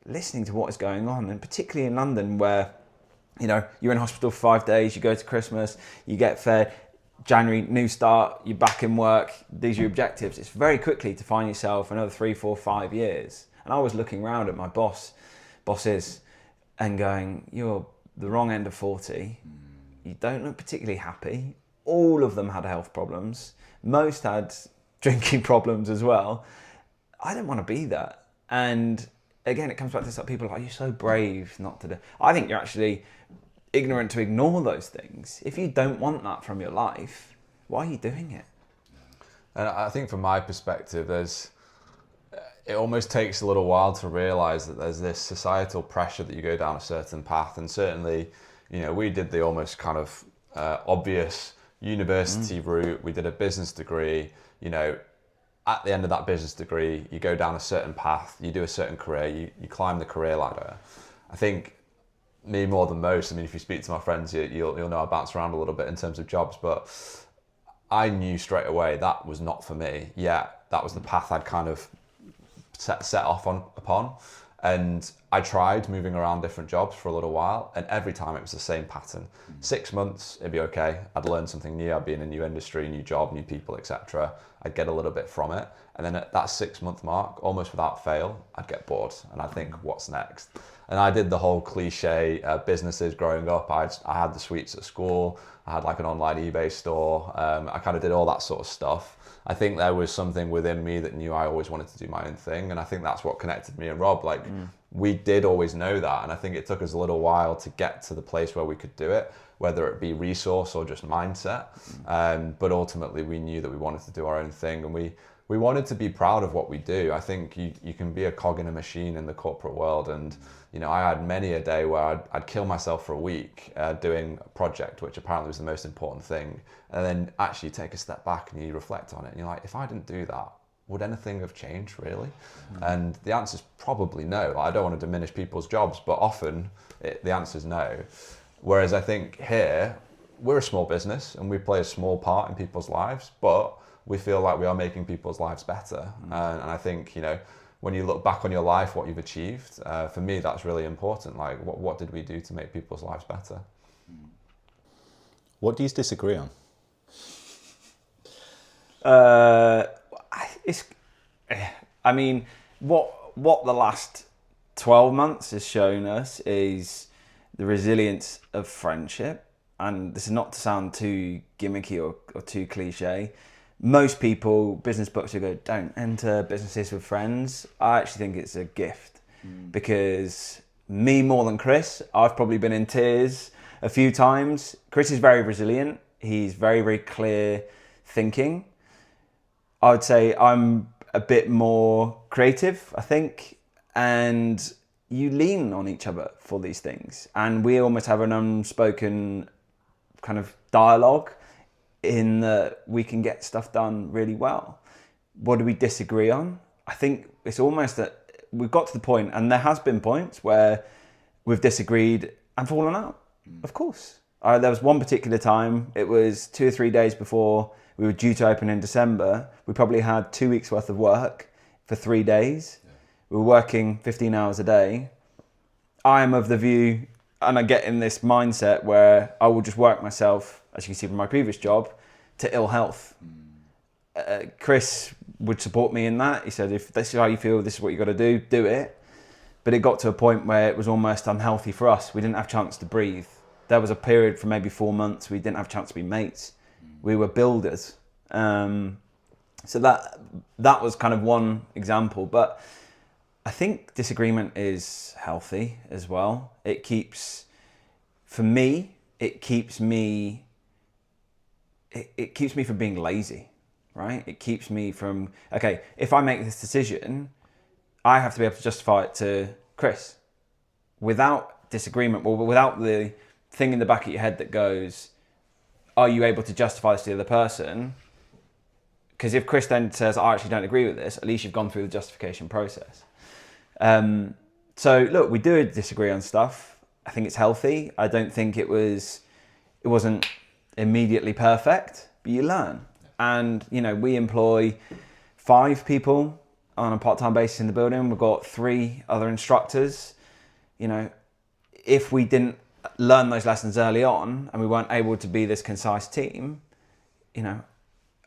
to what is going on. And particularly in London, where, you know, you're in hospital for 5 days, you go to Christmas, you get fed, January, new start, you're back in work, these are your objectives. It's very quickly to find yourself another 3, 4, 5 years. And I was looking around at my bosses and going, you're the wrong end of 40. You don't look particularly happy. All of them had health problems. Most had drinking problems as well. I didn't want to be that. And again, it comes back to this, people are like, you're so brave not to do. I think you're actually ignorant to ignore those things. If you don't want that from your life, why are you doing it? And I think from my perspective, it almost takes a little while to realise that there's this societal pressure that you go down a certain path. And certainly, you know, we did the almost kind of obvious university route. We did a business degree. You know, at the end of that business degree, you go down a certain path, you do a certain career, you climb the career ladder. I think me more than most, I mean, if you speak to my friends, you'll know I bounce around a little bit in terms of jobs, but I knew straight away that was not for me. Yeah, that was the path I'd kind of set off upon. And I tried moving around different jobs for a little while, and every time it was the same pattern. 6 months, it'd be okay. I'd learn something new. I'd be in a new industry, new job, new people, etc. I'd get a little bit from it. And then at that 6 month mark, almost without fail, I'd get bored. And I'd think, what's next? And I did the whole cliche businesses growing up. I had the sweets at school. I had like an online eBay store. I kind of did all that sort of stuff. I think there was something within me that knew I always wanted to do my own thing. And I think that's what connected me and Rob. Like, we did always know that. And I think it took us a little while to get to the place where we could do it, whether it be resource or just mindset. But ultimately, we knew that we wanted to do our own thing. And we wanted to be proud of what we do. I think you can be a cog in a machine in the corporate world. And, you know, I had many a day where I'd kill myself for a week doing a project, which apparently was the most important thing. And then actually take a step back and you reflect on it. And you're like, if I didn't do that, would anything have changed really? And the answer is probably no. I don't want to diminish people's jobs, but often the answer is no. Whereas I think here, we're a small business and we play a small part in people's lives, but we feel like we are making people's lives better. And I think, you know, when you look back on your life, what you've achieved, for me, that's really important. Like, what did we do to make people's lives better? What do you disagree on? I mean, what the last 12 months has shown us is the resilience of friendship. And this is not to sound too gimmicky or too cliche. Most people, business books will go, don't enter businesses with friends. I actually think it's a gift because Me more than Chris. I've probably been in tears a few times. Chris is very resilient. He's very, very clear thinking. I would say I'm a bit more creative, I think, and you lean on each other for these things. And we almost have an unspoken kind of dialogue in that we can get stuff done really well. What do we disagree on? I think it's almost that we've got to the point, and there has been points where we've disagreed and fallen out. Of course. There was one particular time, it was 2 or 3 days before we were due to open in December. We probably had 2 weeks worth of work for 3 days. Yeah. We were working 15 hours a day. I am of the view, and I get in this mindset where I will just work myself, as you can see from my previous job, to ill health. Chris would support me in that. He said, if this is how you feel, this is what you got to do it. But it got to a point where it was almost unhealthy for us. We didn't have a chance to breathe. There was a period for maybe 4 months we didn't have a chance to be mates. We were builders. So that was kind of one example. But I think disagreement is healthy as well. It keeps, for me, it keeps me from being lazy, right? It keeps me from, okay, if I make this decision, I have to be able to justify it to Chris. Without disagreement, or without the thing in the back of your head that goes, are you able to justify this to the other person? Because if Chris then says, I actually don't agree with this, at least you've gone through the justification process. So look, we do disagree on stuff. I think it's healthy. I don't think it wasn't immediately perfect, but you learn. And, you know, we employ 5 people on a part-time basis in the building. We've got 3 other instructors. You know, if we didn't learn those lessons early on and we weren't able to be this concise team, you know,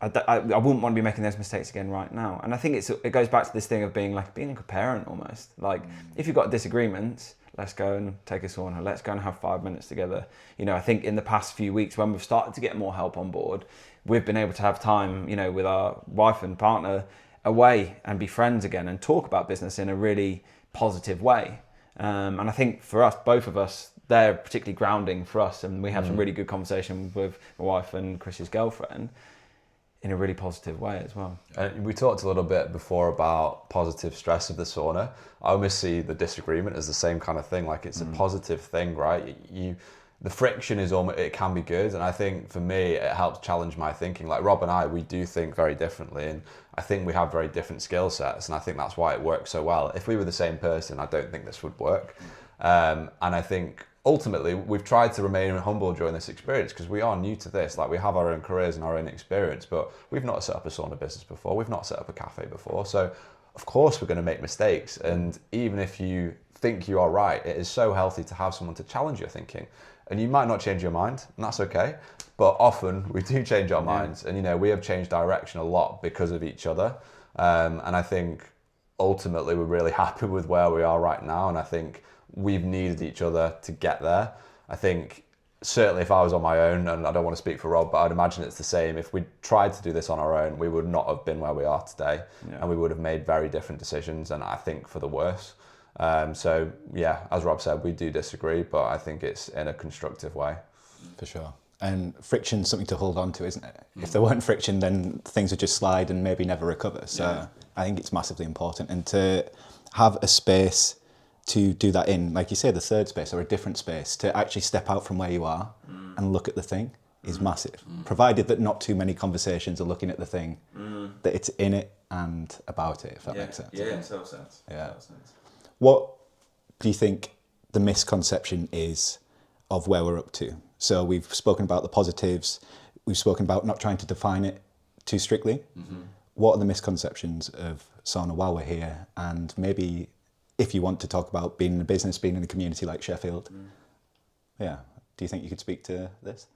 I wouldn't want to be making those mistakes again right now. And I think it goes back to this thing of being like a good parent almost. Like, if you've got disagreements, let's go and take a sauna. Let's go and have 5 minutes together. You know, I think in the past few weeks when we've started to get more help on board, we've been able to have time, you know, with our wife and partner away and be friends again and talk about business in a really positive way. And I think for us, both of us, they're particularly grounding for us. And we have some really good conversation with my wife and Chris's girlfriend in a really positive way as well. We talked a little bit before about positive stress of the sauna. I almost see the disagreement as the same kind of thing. Like, it's a positive thing, right? The friction is almost, it can be good. And I think for me, it helps challenge my thinking. Like Rob and I, we do think very differently. And I think we have very different skill sets. And I think that's why it works so well. If we were the same person, I don't think this would work. And I think ultimately we've tried to remain humble during this experience because we are new to this. Like, we have our own careers and our own experience, but we've not set up a sauna business before. We've not set up a cafe before. So of course we're going to make mistakes. And even if you think you are right, it is so healthy to have someone to challenge your thinking. And you might not change your mind, and that's okay. But often we do change our minds. And, you know, we have changed direction a lot because of each other. And I think ultimately we're really happy with where we are right now. And I think we've needed each other to get there. I think certainly if I was on my own, and I don't want to speak for Rob, but I'd imagine it's the same. If we tried to do this on our own, we would not have been where we are today. And we would have made very different decisions, and I think for the worse. So yeah, as Rob said, we do disagree, but I think it's in a constructive way. For sure. And friction's something to hold on to, isn't it? If there weren't friction, then things would just slide and maybe never recover. So I think it's massively important. And to have a space to do that in, like you say, the third space or a different space, to actually step out from where you are and look at the thing is massive. Provided that not too many conversations are looking at the thing, that it's in it and about it, if that makes sense. Yeah, self sense. Yeah. What do you think the misconception is of where we're up to? So we've spoken about the positives, we've spoken about not trying to define it too strictly. What are the misconceptions of sauna while we're here? And maybe if you want to talk about being in a business, being in a community like Sheffield, do you think you could speak to this?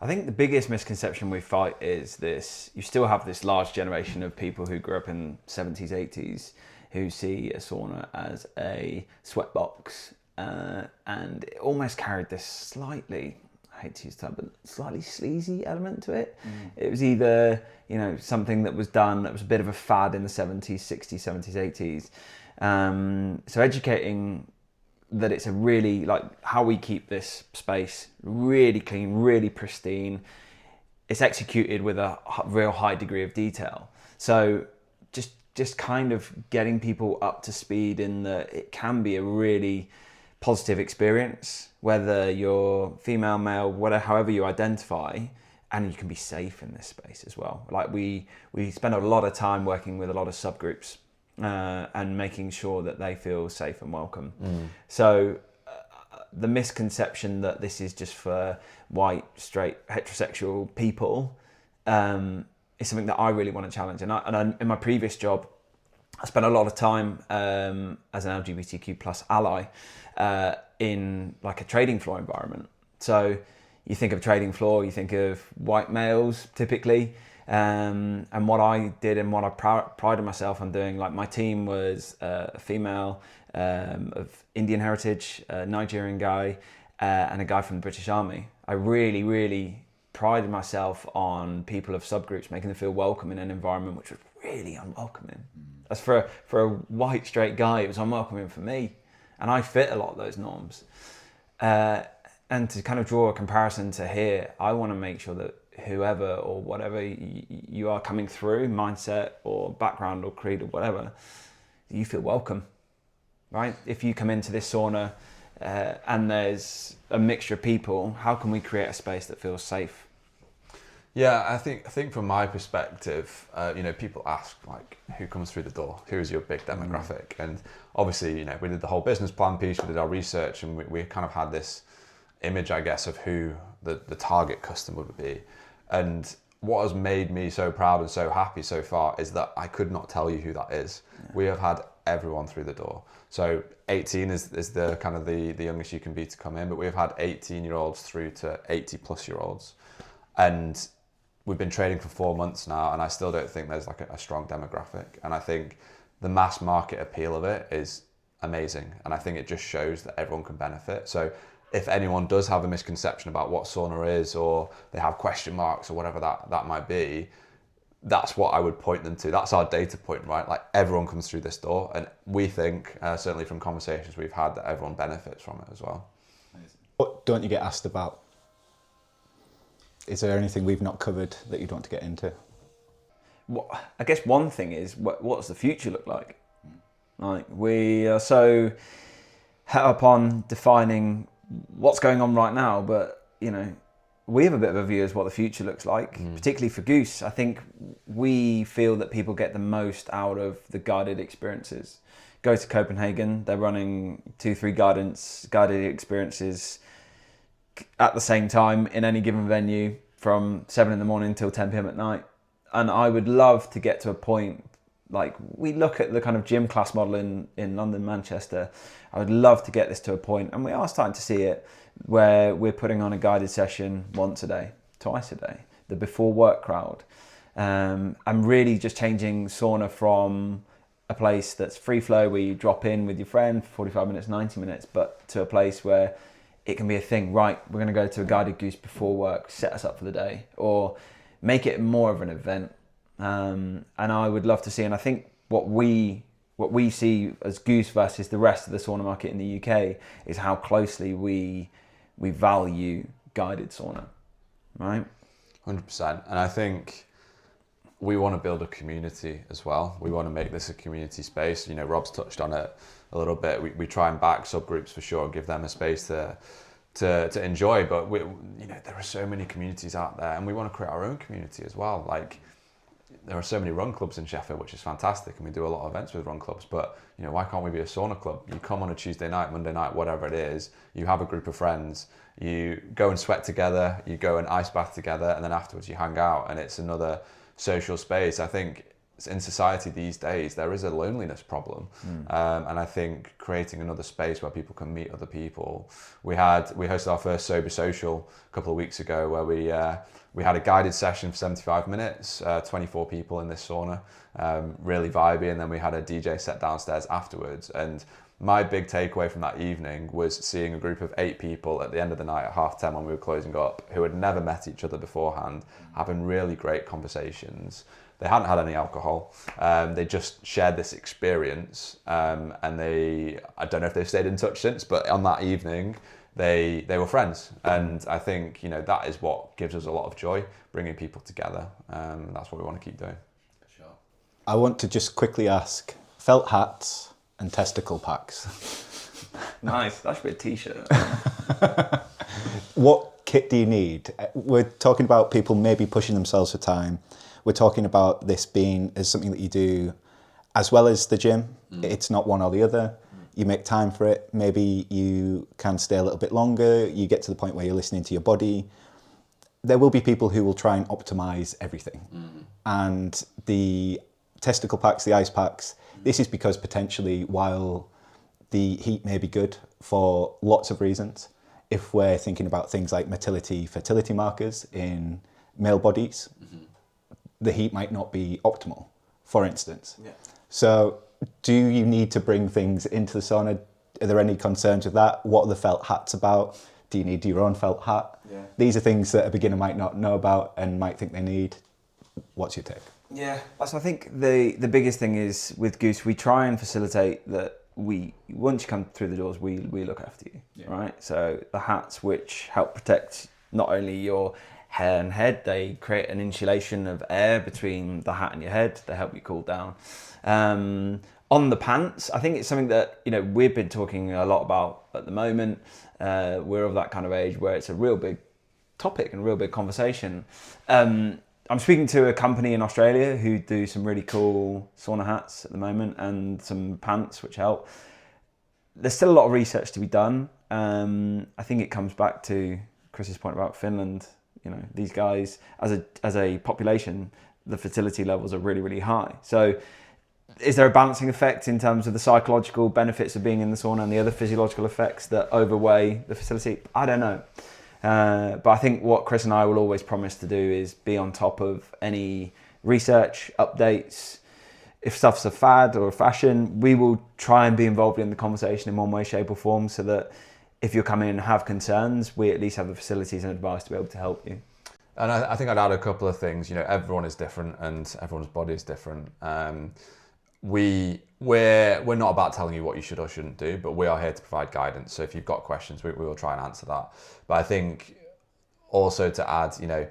I think the biggest misconception we fight is this: you still have this large generation of people who grew up in 70s, 80s, who see a sauna as a sweatbox, and it almost carried this slightly, I hate to use the term, but slightly sleazy element to it. It was either, you know, something that was done that was a bit of a fad in the 70s, 60s, 70s, 80s. So educating that it's a really, like, how we keep this space really clean, really pristine. It's executed with a real high degree of detail. So just kind of getting people up to speed in that it can be a really positive experience, whether you're female, male, whatever, however you identify, and you can be safe in this space as well. Like we spend a lot of time working with a lot of subgroups and making sure that they feel safe and welcome. So the misconception that this is just for white, straight, heterosexual people is something that I really want to challenge. And in my previous job, I spent a lot of time as an LGBTQ plus ally in like a trading floor environment. So you think of trading floor, you think of white males typically. And what I did and what I prided myself on doing, like my team was a female of Indian heritage, a Nigerian guy, and a guy from the British Army. I really prided myself on people of subgroups, making them feel welcome in an environment which was really unwelcoming. As for a white straight guy, it was unwelcoming for me, and I fit a lot of those norms. And to kind of draw a comparison to here, I want to make sure that whoever or whatever you are coming through, mindset or background or creed or whatever, you feel welcome, right? If you come into this sauna and there's a mixture of people, how can we create a space that feels safe? Yeah, I think from my perspective, people ask like, who comes through the door? Who is your big demographic? And obviously, we did the whole business plan piece, we did our research, and we kind of had this image, I guess, of who the target customer would be. And what has made me so proud and so happy so far is that I could not tell you who that is. Yeah. We have had everyone through the door. So 18 is the kind of the youngest you can be to come in, but we've had 18-year-olds through to 80-plus-year-olds. And we've been trading for 4 months now, and I still don't think there's like a strong demographic. And I think the mass market appeal of it is amazing. And I think it just shows that everyone can benefit. So if anyone does have a misconception about what sauna is, or they have question marks or whatever that might be, that's what I would point them to. That's our data point, right? Like everyone comes through this door, and we think, certainly from conversations we've had, that everyone benefits from it as well. What don't you get asked about? Is there anything we've not covered that you'd want to get into? Well, I guess one thing is, what does the future look like? Like we are so hot up on defining what's going on right now, but we have a bit of a view as what the future looks like, particularly for Goose. I think we feel that people get the most out of the guided experiences. Go to Copenhagen, they're running 2-3 guided experiences at the same time in any given venue from 7 a.m. till 10 p.m. at night. And I would love to get to a point, like we look at the kind of gym class model in London, Manchester. I would love to get this to a point, and we are starting to see it, where we're putting on a guided session once a day, twice a day, the before work crowd. And really just changing sauna from a place that's free flow where you drop in with your friend for 45 minutes, 90 minutes, but to a place where it can be a thing, right, we're going to go to a guided Goose before work, set us up for the day, or make it more of an event. And I would love to see, and I think what we see as Goose versus the rest of the sauna market in the UK is how closely we value guided sauna, right? 100%. And I think we want to build a community as well. We want to make this a community space. Rob's touched on it a little bit. We try and back subgroups for sure, give them a space to enjoy. But there are so many communities out there, and we want to create our own community as well. Like, there are so many run clubs in Sheffield, which is fantastic, and we do a lot of events with run clubs, but why can't we be a sauna club? You come on a Tuesday night, Monday night, whatever it is, you have a group of friends, you go and sweat together, you go and ice bath together, and then afterwards you hang out, and it's another social space. I think in society these days there is a loneliness problem, and I think creating another space where people can meet other people. We hosted our first sober social a couple of weeks ago, where we had a guided session for 75 minutes, 24 people in this sauna, really vibey, and then we had a DJ set downstairs afterwards. And my big takeaway from that evening was seeing a group of 8 people at the end of the night at 10:30 when we were closing up, who had never met each other beforehand, having really great conversations. they hadn't had any alcohol. They just shared this experience, and I don't know if they've stayed in touch since, but on that evening, they were friends. And I think, you know, that is what gives us a lot of joy, bringing people together. That's what we want to keep doing. Sure. I want to just quickly ask, felt hats and testicle packs. Nice, that should be a t-shirt. What kit do you need? We're talking about people maybe pushing themselves for time. We're talking about this being as something that you do as well as the gym. It's not one or the other. You make time for it. Maybe you can stay a little bit longer. You get to the point where you're listening to your body. There will be people who will try and optimize everything. And the testicle packs, the ice packs, this is because potentially while the heat may be good for lots of reasons, if we're thinking about things like motility, fertility markers in male bodies, the heat might not be optimal, for instance. Yeah. So do you need to bring things into the sauna? Are there any concerns with that? What are the felt hats about? Do you need your own felt hat? Yeah. These are things that a beginner might not know about and might think they need. What's your take? Yeah, so I think the biggest thing is with Goose, we try and facilitate that once you come through the doors, we look after you, right? So the hats, which help protect not only your hair and head, they create an insulation of air between the hat and your head. They help you cool down. On the pants, I think it's something that, you know, we've been talking a lot about at the moment. We're of that kind of age where it's a real big topic and a real big conversation. I'm speaking to a company in Australia who do some really cool sauna hats at the moment and some pants which help. There's still a lot of research to be done. I think it comes back to Chris's point about Finland. You know, these guys, as a population, the fertility levels are really, really high. So is there a balancing effect in terms of the psychological benefits of being in the sauna and the other physiological effects that overweigh the fertility? I don't know. But I think what Chris and I will always promise to do is be on top of any research, updates. If stuff's a fad or a fashion, we will try and be involved in the conversation in one way, shape or form, so that if you're coming in and have concerns, we at least have the facilities and advice to be able to help you. And I think I'd add a couple of things. You know, everyone is different and everyone's body is different. We're not about telling you what you should or shouldn't do, but we are here to provide guidance. So if you've got questions, we will try and answer that. But I think also to add, you know,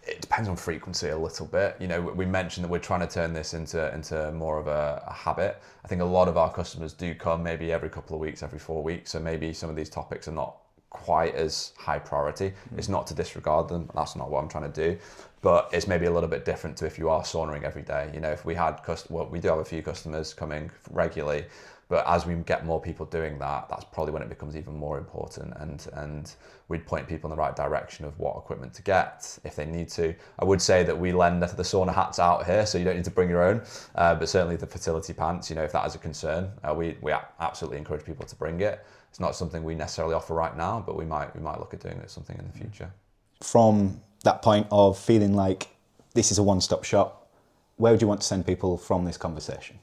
it depends on frequency a little bit. You know, we mentioned that we're trying to turn this into more of a habit. I think a lot of our customers do come maybe every couple of weeks, every 4 weeks. So maybe some of these topics are not quite as high priority. It's not to disregard them. That's not what I'm trying to do. But it's maybe a little bit different to if you are sauning every day. You know, if we had we do have a few customers coming regularly, but as we get more people doing that, that's probably when it becomes even more important. And we'd point people in the right direction of what equipment to get if they need to. I would say that we lend the sauna hats out here, so you don't need to bring your own. But certainly the fertility pants, you know, if that is a concern, we absolutely encourage people to bring it. It's not something we necessarily offer right now, but we might look at doing something in the future. From that point of feeling like this is a one-stop shop, where would you want to send people from this conversation?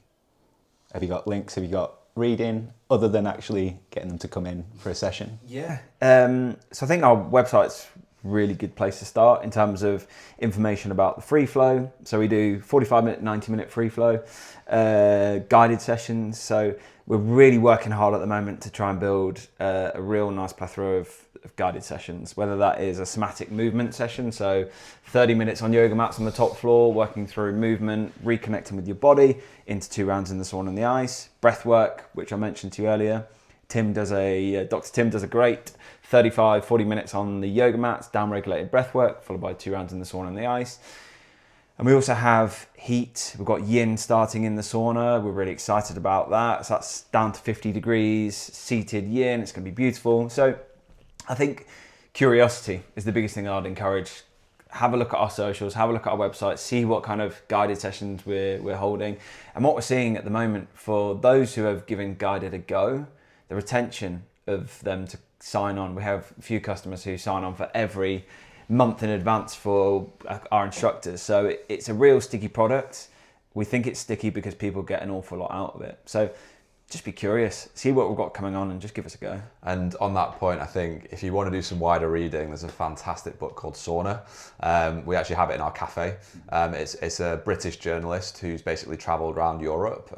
Have you got links? Have you got reading other than actually getting them to come in for a session? Yeah. So I think our website's a really good place to start in terms of information about the free flow. So we do 45-minute, 90-minute free flow, guided sessions. So we're really working hard at the moment to try and build a real nice plethora of guided sessions, whether that is a somatic movement session, so 30 minutes on yoga mats on the top floor, working through movement, reconnecting with your body, into 2 rounds in the sauna and the ice, breath work, which I mentioned to you earlier. Dr. Tim does a great 35, 40 minutes on the yoga mats, down-regulated breath work, followed by 2 rounds in the sauna and the ice. And we also have heat. We've got yin starting in the sauna. We're really excited about that. So that's down to 50 degrees, seated yin. It's going to be beautiful. So I think curiosity is the biggest thing I'd encourage. Have a look at our socials, have a look at our website, see what kind of guided sessions we're holding. And what we're seeing at the moment for those who have given guided a go, the retention of them to sign on. We have a few customers who sign on for every month in advance for our instructors. So it's a real sticky product. We think it's sticky because people get an awful lot out of it. So just be curious, see what we've got coming on, and just give us a go. And on that point, I think if you want to do some wider reading, there's a fantastic book called Sauna. We actually have it in our cafe. It's a British journalist who's basically travelled around Europe,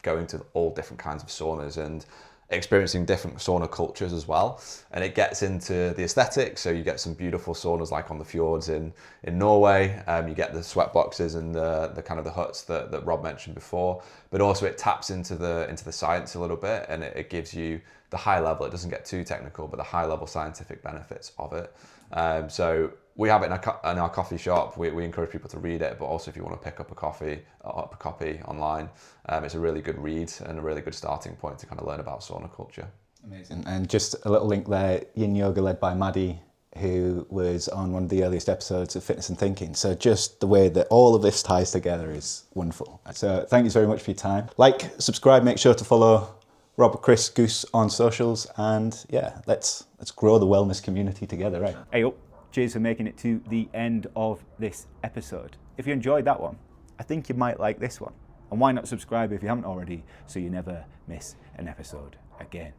going to all different kinds of saunas and experiencing different sauna cultures as well. And it gets into the aesthetics, so you get some beautiful saunas like on the fjords in Norway. You get the sweat boxes and the kind of the huts that Rob mentioned before, but also it taps into the science a little bit, and it gives you the high level. It doesn't get too technical, but the high level scientific benefits of it. So we have it in our coffee shop. We encourage people to read it, but also if you want to pick up a copy online, it's a really good read and a really good starting point to kind of learn about sauna culture. Amazing. And just a little link there, Yin Yoga led by Maddie, who was on one of the earliest episodes of Fitness and Thinking. So just the way that all of this ties together is wonderful. So thank you very much for your time. Like, subscribe, make sure to follow Rob, Chris, Goose on socials, and yeah, let's grow the wellness community together, right? Hey up, cheers for making it to the end of this episode. If you enjoyed that one, I think you might like this one. And why not subscribe if you haven't already, so you never miss an episode again.